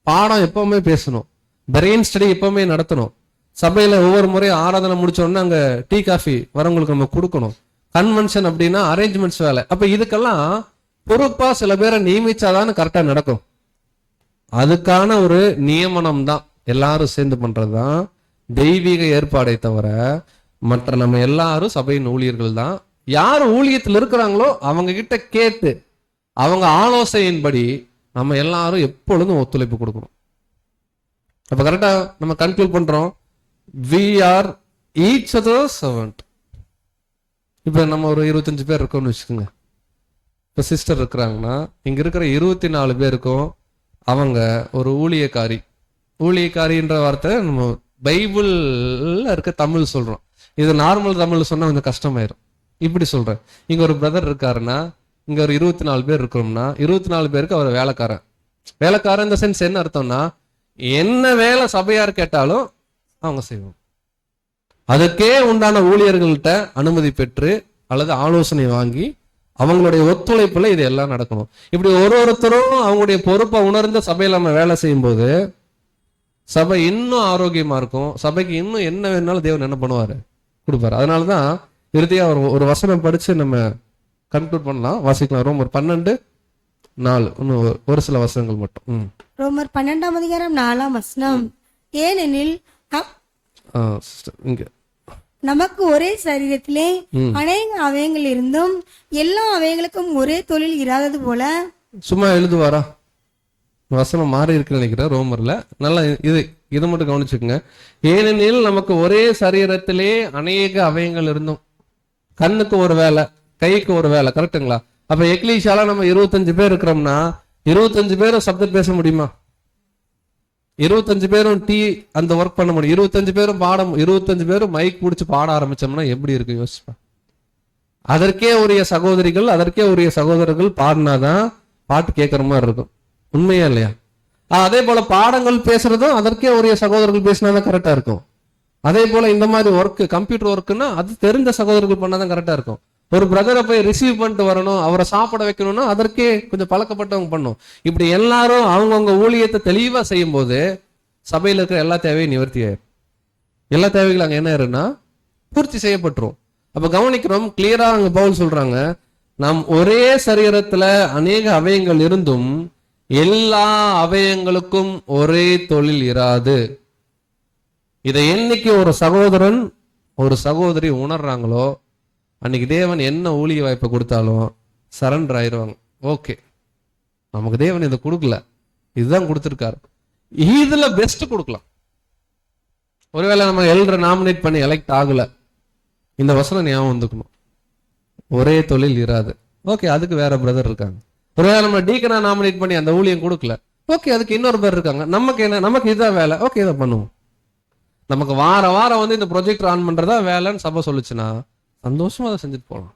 பாடம் எப்பவுமே பேசணும், பிரெயின் ஸ்டடி எப்பவுமே நடத்தணும். சபையில ஒவ்வொரு முறையும் ஆராதனை முடிச்சோடனே அங்க டீ காஃபி வரவங்களுக்கு நம்ம கொடுக்கணும். கன்வென்ஷன் அப்படின்னா அரேஞ்ச்மெண்ட்ஸ் வேலை. அப்ப இதுக்கெல்லாம் பொறுப்பா சில பேரை நியமிச்சாதான் கரெக்டா நடக்கும். அதுக்கான ஒரு நியமனம் தான் எல்லாரும் சேர்ந்து பண்றதுதான் தெய்வீக ஏற்பாடை தவிர மற்ற நம்ம எல்லாரும் சபையின் ஊழியர்கள் தான். யார் ஊழியத்தில் இருக்கிறாங்களோ அவங்க கிட்ட கேட்டு அவங்க ஆலோசனையின்படி நம்ம எல்லாரும் எப்பொழுதும் ஒத்துழைப்பு கொடுக்கணும். அப்ப கரெக்டா நம்ம கன்க்ளூட் பண்றோம், we are each other's servant. இப்ப நம்ம ஒரு 25 பேர் இருக்கோம்னு வச்சுக்கோங்க. இப்ப சிஸ்டர் இருக்கிறாங்கன்னா இங்க இருக்கிற 24 பேருக்கும் அவங்க ஒரு ஊழியக்காரின்ற வார்த்தை நம்ம பைபிள்ல இருக்க தமிழ் சொல்றோம். இது நார்மல் தமிழ் சொன்னா கொஞ்சம் கஷ்டமாயிரும். இப்படி சொல்றேன், இங்க ஒரு பிரதர் இருக்காருன்னா இங்க ஒரு 24 பேர் இருக்கிறோம்னா 24 பேருக்கு அவர் வேலைக்காரன் இந்த சென்ஸ் என்ன அர்த்தம்னா, என்ன வேலை சபையார் கேட்டாலும் அவங்க செய்வோம். அதுக்கே உண்டான ஊழியர்கள்ட்ட அனுமதி பெற்று அல்லது ஆலோசனை வாங்கி அவங்களுடைய ஒத்துழைப்புல இது எல்லாம் நடக்கணும். இப்படி ஒருத்தரும் அவங்களுடைய பொறுப்பை உணர்ந்த சபையில நம்ம வேலை செய்யும் போது சபை இன்னும் ஆரோக்கியமா இருக்கும். சபைக்கு இன்னும் என்ன வேணாலும் தேவன் என்ன பண்ணுவாரு, கொடுப்பாரு. அதனாலதான் இறுதியா ஒரு வசனம் படிச்சு நம்ம கன்க்ளூட் பண்ணலாம். வாசிக்கலாம். ரோமர் 12:4. இன்னும் ஒரு சில வசனங்கள் மட்டும். ரோமர் 12:4. ஏனெனில் இங்க நமக்கு ஒரே சரீரத்திலே அநேக அவயங்கள் இருந்தும் எல்லா அவயங்களுக்கும் ஒரே தொழில் இராதது போல. சும்மா எழுதுவாரா? வசனம் மாறி இருக்குன்னு நினைக்கிறேன் ரோமர்ல. நல்லா இதை மட்டும் கவனிச்சுக்கோங்க. ஏனெனில் நமக்கு ஒரே சரீரத்திலே அநேக அவயங்கள் இருந்தும், கண்ணுக்கு ஒரு வேலை, கைக்கு ஒரு வேலை. கரெக்டுங்களா? அப்ப எக்லீஷால நம்ம 25 பேர் இருக்கிறோம்னா 25 பேரும் சப்ஜெக்ட் பேச முடியுமா? 25 பேரும் அந்த ஒர்க் பண்ண முடியும்? 25 பேரும் 25 பேரும் மைக் பிடிச்சு பாட ஆரம்பிச்சோம்னா எப்படி இருக்கு யோசிப்பா. அதற்கே உரிய சகோதரிகள், அதற்கே உரிய சகோதரர்கள் பாடினாதான் பாட்டு கேட்கற மாதிரி இருக்கும். உண்மையா இல்லையா? அதே போல பாடங்கள் பேசுறதும் அதற்கே உரிய சகோதரர்கள் பேசினாதான் கரெக்டா இருக்கும். அதே போல இந்த மாதிரி ஒர்க், கம்ப்யூட்டர் ஒர்க்குன்னா அது தெரிந்த சகோதரர்கள் பண்ணாதான் கரெக்டா இருக்கும். ஒரு பிரதரை போய் ரிசீவ் பண்ணிட்டு வரணும், அவரை சாப்பிட வைக்கணும்னா அதற்கே கொஞ்சம் பழக்கப்பட்டவங்க பண்ணும். இப்படி எல்லாரும் அவங்கவுங்க ஊழியத்தை தெளிவா செய்யும் போது சபையில இருக்கிற எல்லா தேவையும் நிவர்த்தி ஆயிரும். எல்லா தேவைகளும் அங்க என்ன ஆயிருன்னா பூர்த்தி செய்யப்பட்டுரும். அப்ப கவனிக்கிறோம், கிளியரா அங்க பவுல் சொல்றாங்க, நாம் ஒரே சரீரத்துல அநேக அவயங்கள் இருந்தும் எல்லா அவயங்களுக்கும் ஒரே தொழில் இராது. இதை என்னைக்கு ஒரு சகோதரன் ஒரு சகோதரி உணர்றாங்களோ அன்னைக்கு தேவன் என்ன ஊழிய வாய்ப்பை கொடுத்தாலும் சரண்டர் ஆயிடுவாங்க. ஓகே, நமக்கு தேவன் இதை கொடுக்கல, இதுதான் கொடுத்துருக்காரு, இதுல பெஸ்ட் கொடுக்கலாம். ஒருவேளை நம்ம எல்ற நாமினேட் பண்ணி எலெக்ட் ஆகல, இந்த வசனம் ஞாபகம் வந்துக்கணும், ஒரே தொழில் இராது. ஓகே, அதுக்கு வேற பிரதர் இருக்காங்க. ஒருவேளை நம்ம டீக்கனா நாமினேட் பண்ணி அந்த ஊழியம் கொடுக்கல, ஓகே, அதுக்கு இன்னொரு பேர் இருக்காங்க. நமக்கு என்ன, நமக்கு இதுதான் வேலை, ஓகே இதை பண்ணுவோம். நமக்கு வாரம் வந்து இந்த ப்ரொஜெக்ட் ஆன் பண்றதா வேலைன்னு சபை சொல்லுச்சுன்னா சந்தோஷமா அதை செஞ்சுட்டு போகலாம்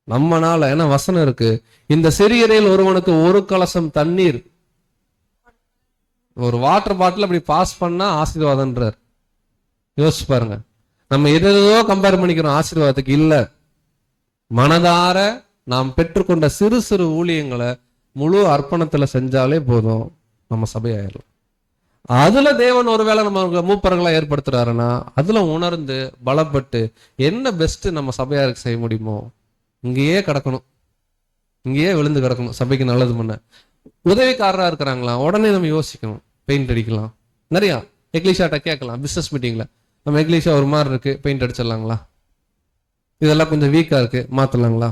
நம்மனால. ஏன்னா வசனம் இருக்கு, இந்த சிறியரையில் ஒருவனுக்கு ஒரு கலசம் தண்ணீர், ஒரு வாட்டர் பாட்டில் அப்படி பாஸ் பண்ணா ஆசீர்வாதம்ன்றார். யோசிச்சு பாருங்க. நம்ம எதோ கம்பேர் பண்ணிக்கிறோம் ஆசீர்வாதத்துக்கு. இல்ல, மனதார நாம் பெற்றுக்கொண்ட சிறு சிறு ஊழியங்களை முழு அர்ப்பணத்துல செஞ்சாலே போதும், நம்ம சபையாயிடலாம். அதுல தேவன் ஒருவேளை நம்ம மூப்பர்களா ஏற்படுத்துறாருன்னா அதுல உணர்ந்து பலப்பட்டு என்ன பெஸ்ட் நம்ம சபையாருக்கு செய்ய முடியுமோ இங்கேயே கிடக்கணும், இங்கேயே விழுந்து கிடக்கணும். சபைக்கு நல்லது பண்ண உதவிக்காரரா இருக்கிறாங்களா, உடனே நம்ம யோசிக்கணும். பெயிண்ட் அடிக்கலாம், நிறைய எக்லீஷாட்ட கேட்கலாம். பிசினஸ் மீட்டிங்ல நம்ம எக்லீஷா ஒரு மாதிரி இருக்கு, பெயிண்ட் அடிச்சிடலாங்களா, இதெல்லாம் கொஞ்சம் வீக்கா இருக்கு, மாத்தலாங்களா,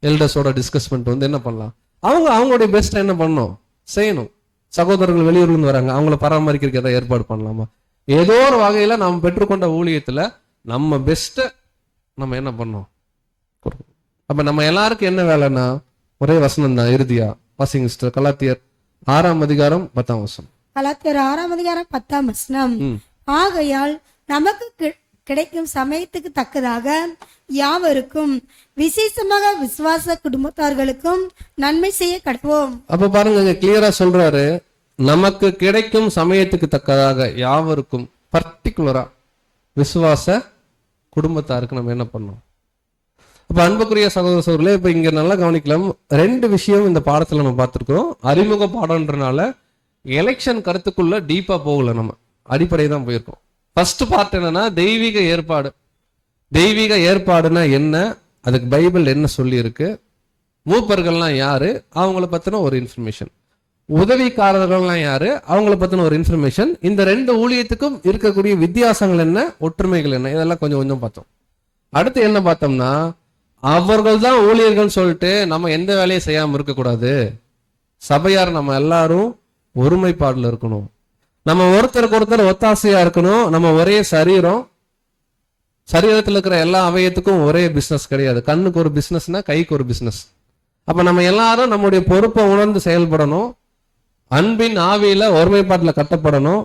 எல்டர்ஸோட டிஸ்கஸ் பண்ணிட்டு வந்து என்ன பண்ணலாம், அவங்களுடைய பெஸ்ட் என்ன பண்ணணும் செய்யணும். சகோதரர்கள் வெளியூர்ல வராங்க, அவங்கள பராமரிக்கிறதுக்கு ஏதாவது ஏற்பாடு பண்ணலாமா. ஏதோ ஒரு வகையில நாம் பெற்றுக்கொண்ட ஊழியத்துல நம்ம பெஸ்ட நம்ம என்ன பண்ணோம். அப்ப நம்ம எல்லாருக்கும் என்ன வேலைன்னா ஒரே வசனம் தான். இறுதியா வாசிங்க சிஸ்டர், கலாத்தியர் 6:10. கலாத்தியர் 6:10. ஆகையால் நமக்கு கிடைக்கும் சமயத்துக்கு தக்கதாக யாவருக்கும் விசேஷமாக விசுவாச குடும்பத்தார்களுக்கும் நன்மை செய்ய கடவோம். அப்ப பாருங்க, கிளியரா சொல்றாரு, நமக்கு கிடைக்கும் சமயத்துக்கு தக்கதாக யாவருக்கும், பர்டிகுலரா விசுவாச குடும்பத்தாருக்கு நம்ம என்ன பண்ணோம். அப்ப அன்புக்குரிய சகோதர சகோதரர்களே, இப்ப இங்க நல்லா கவனிக்கலாம். 2 விஷயம் இந்த பாடத்துல நம்ம பார்த்திருக்கிறோம். அறிமுக பாடம்ன்றனால எலெக்ஷன் கருத்துக்குள்ள டீப்பா போகல, நம்ம அடிப்படை தான் போயிருக்கோம். ஃபர்ஸ்ட் பார்ட் என்னன்னா தெய்வீக ஏற்பாடு. தெய்வீக ஏற்பாடுனா என்ன, அதுக்கு பைபிள் என்ன சொல்லி இருக்கு, மூப்பர்கள்லாம் யாரு, அவங்கள பத்தின ஒரு இன்ஃபர்மேஷன், உதவிக்காரர்கள்லாம் யாரு, அவங்கள பத்தின ஒரு இன்ஃபர்மேஷன், இந்த 2 ஊழியத்துக்கும் இருக்கக்கூடிய வித்தியாசங்கள் என்ன, ஒற்றுமைகள் என்ன, இதெல்லாம் கொஞ்சம் கொஞ்சம் பார்த்தோம். அடுத்து என்ன பார்த்தோம்னா, அவர்கள் தான் ஊழியர்கள் சொல்லிட்டு நம்ம எந்த வேலையும் செய்யாம இருக்கக்கூடாது. சபையார் நம்ம எல்லாரும் ஒருமைப்பாடுல இருக்கணும், நம்ம ஒருத்தருக்கு ஒருத்தர் ஒத்தாசையா இருக்கணும். நம்ம ஒரே சரீரம், சரீரத்தில் இருக்கிற எல்லா அவயத்துக்கும் ஒரே பிசினஸ் கிடையாது. கண்ணுக்கு ஒரு பிசினஸ்னா கைக்கு ஒரு பிசினஸ். அப்ப நம்ம எல்லாரும் நம்முடைய பொறுப்பை உணர்ந்து செயல்படணும். அன்பின் ஆவியில ஒருமைப்பாட்டில் கட்டப்படணும்.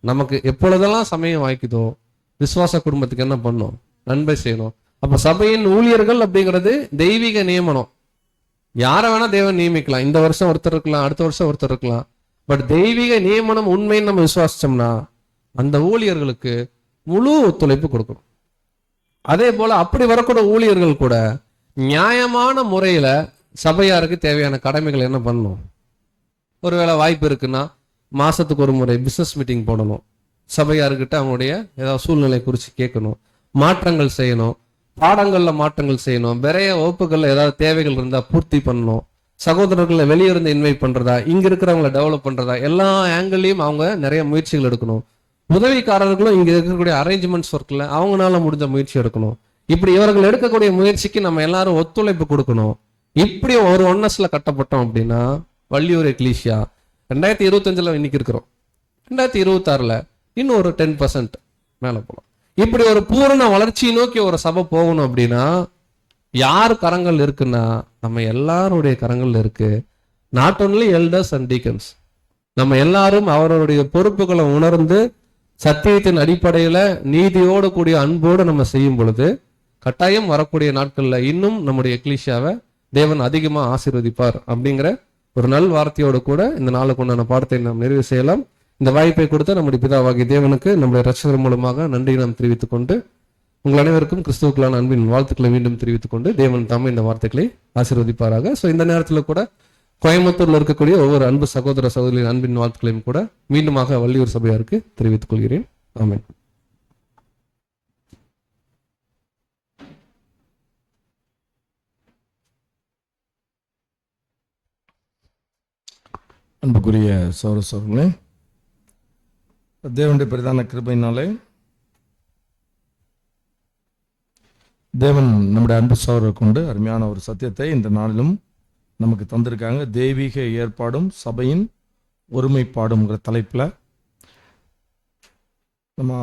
நமக்கு எப்பொழுதெல்லாம் சமயம் வாய்க்குதோ விசுவாச குடும்பத்துக்கு என்ன பண்ணும், நன்மை செய்யணும். அப்ப சபையின் ஊழியர்கள் அப்படிங்கிறது தெய்வீக நியமனம். யாரை வேணா தேவன் நியமிக்கலாம். இந்த வருஷம் ஒருத்தர் இருக்கலாம், அடுத்த வருஷம் ஒருத்தர் இருக்கலாம். பட் தெய்வீக நியமனம் உண்மைன்னு நம்ம விசுவாசிச்சோம்னா அந்த ஊழியர்களுக்கு முழு ஒத்துழைப்பு கொடுக்கணும். அதே போல அப்படி வரக்கூடிய ஊழியர்கள் கூட நியாயமான முறையில சபையாருக்கு தேவையான கடமைகள் என்ன பண்ணணும். ஒருவேளை வாய்ப்பு இருக்குன்னா மாசத்துக்கு ஒரு முறை பிசினஸ் மீட்டிங் போடணும். சபையார்கிட்ட அவங்களுடைய ஏதாவது சூழ்நிலை குறித்து கேட்கணும், மாற்றங்கள் செய்யணும், பாடங்கள்ல மாற்றங்கள் செய்யணும், நிறைய வகுப்புகள்ல ஏதாவது தேவைகள் இருந்தா பூர்த்தி பண்ணணும், சகோதரர்களை வெளியே இருந்து இன்வைட் பண்றதா, இங்க இருக்கிறவங்களை டெவலப் பண்றதா, எல்லா ஆங்கிள்லயும் அவங்க நிறைய முயற்சிகள் எடுக்கணும். உதவிக்காரர்களும் இங்க இருக்கக்கூடிய அரேஞ்ச்மெண்ட்ஸ் ஒர்க்ல அவங்களால முடிஞ்ச முயற்சி எடுக்கணும். இப்படி இவர்கள் எடுக்கக்கூடிய முயற்சிக்கு நம்ம எல்லாரும் ஒத்துழைப்பு கொடுக்கணும். இப்படி ஒரு ஒன்னஸ்ல கட்டப்பட்டோம் அப்படின்னா வள்ளியூர் எக்லீசியா 2025 இன்னைக்கு இருக்கிறோம், 2026 இன்னும் ஒரு 10% மேல போகலாம். இப்படி ஒரு பூரண வளர்ச்சியை நோக்கி ஒரு சபை போகணும் அப்படின்னா யார் கரங்கள் இருக்குன்னா நம்ம எல்லாருடைய கரங்கள் இருக்கு. Not only elders and deacons, நம்ம எல்லாரும் அவருடைய பொறுப்புகளை உணர்ந்து சத்தியத்தின் அடிப்படையில நீதியோடு கூடிய அன்போடு நம்ம செய்யும் பொழுது கட்டாயம் வரக்கூடிய நாட்கள்ல இன்னும் நம்முடைய எக்லீசியாவை தேவன் அதிகமா ஆசீர்வதிப்பார் அப்படிங்கிற ஒரு நல் வார்த்தையோடு கூட இந்த நாளுக்கு உண்டான பாடத்தை நாம் நிறைவு செய்யலாம். இந்த வாய்ப்பை கொடுத்த நம்முடைய பிதாவாகிய தேவனுக்கு நம்முடைய ரட்சகர் மூலமாக நன்றி நாம் தெரிவித்துக் கொண்டு உங்கள் அனைவருக்கும் கிறிஸ்துவுக்குள்ளான அன்பின் வாழ்த்துக்களை மீண்டும் தெரிவித்துக் கொண்டு தேவன் தாமே இந்த வார்த்தைகளை ஆசீர்வதிப்பாராக. ஸோ இந்த நேரத்தில் கூட கோயம்புத்தூர்ல இருக்கக்கூடிய ஒவ்வொரு அன்பு சகோதர சகோதரின் அன்பின் வாழ்த்துக்களையும் கூட மீண்டுமாக வள்ளியூர் சபையாருக்கு தெரிவித்துக் கொள்கிறேன். ஆமென். அன்புக்குரிய சகோதர சகோதரர்களே, தேவனுடைய பிரதான கிருபையினாலே தேவன் நம்முடைய அன்பு சகோதரரை கொண்டு அருமையான ஒரு சத்தியத்தை இந்த நாளிலும் நமக்கு தந்திருக்காங்க. தெய்வீக ஏற்பாடும் சபையின் ஒருமைப்பாடுங்கிற தலைப்பில் நம்ம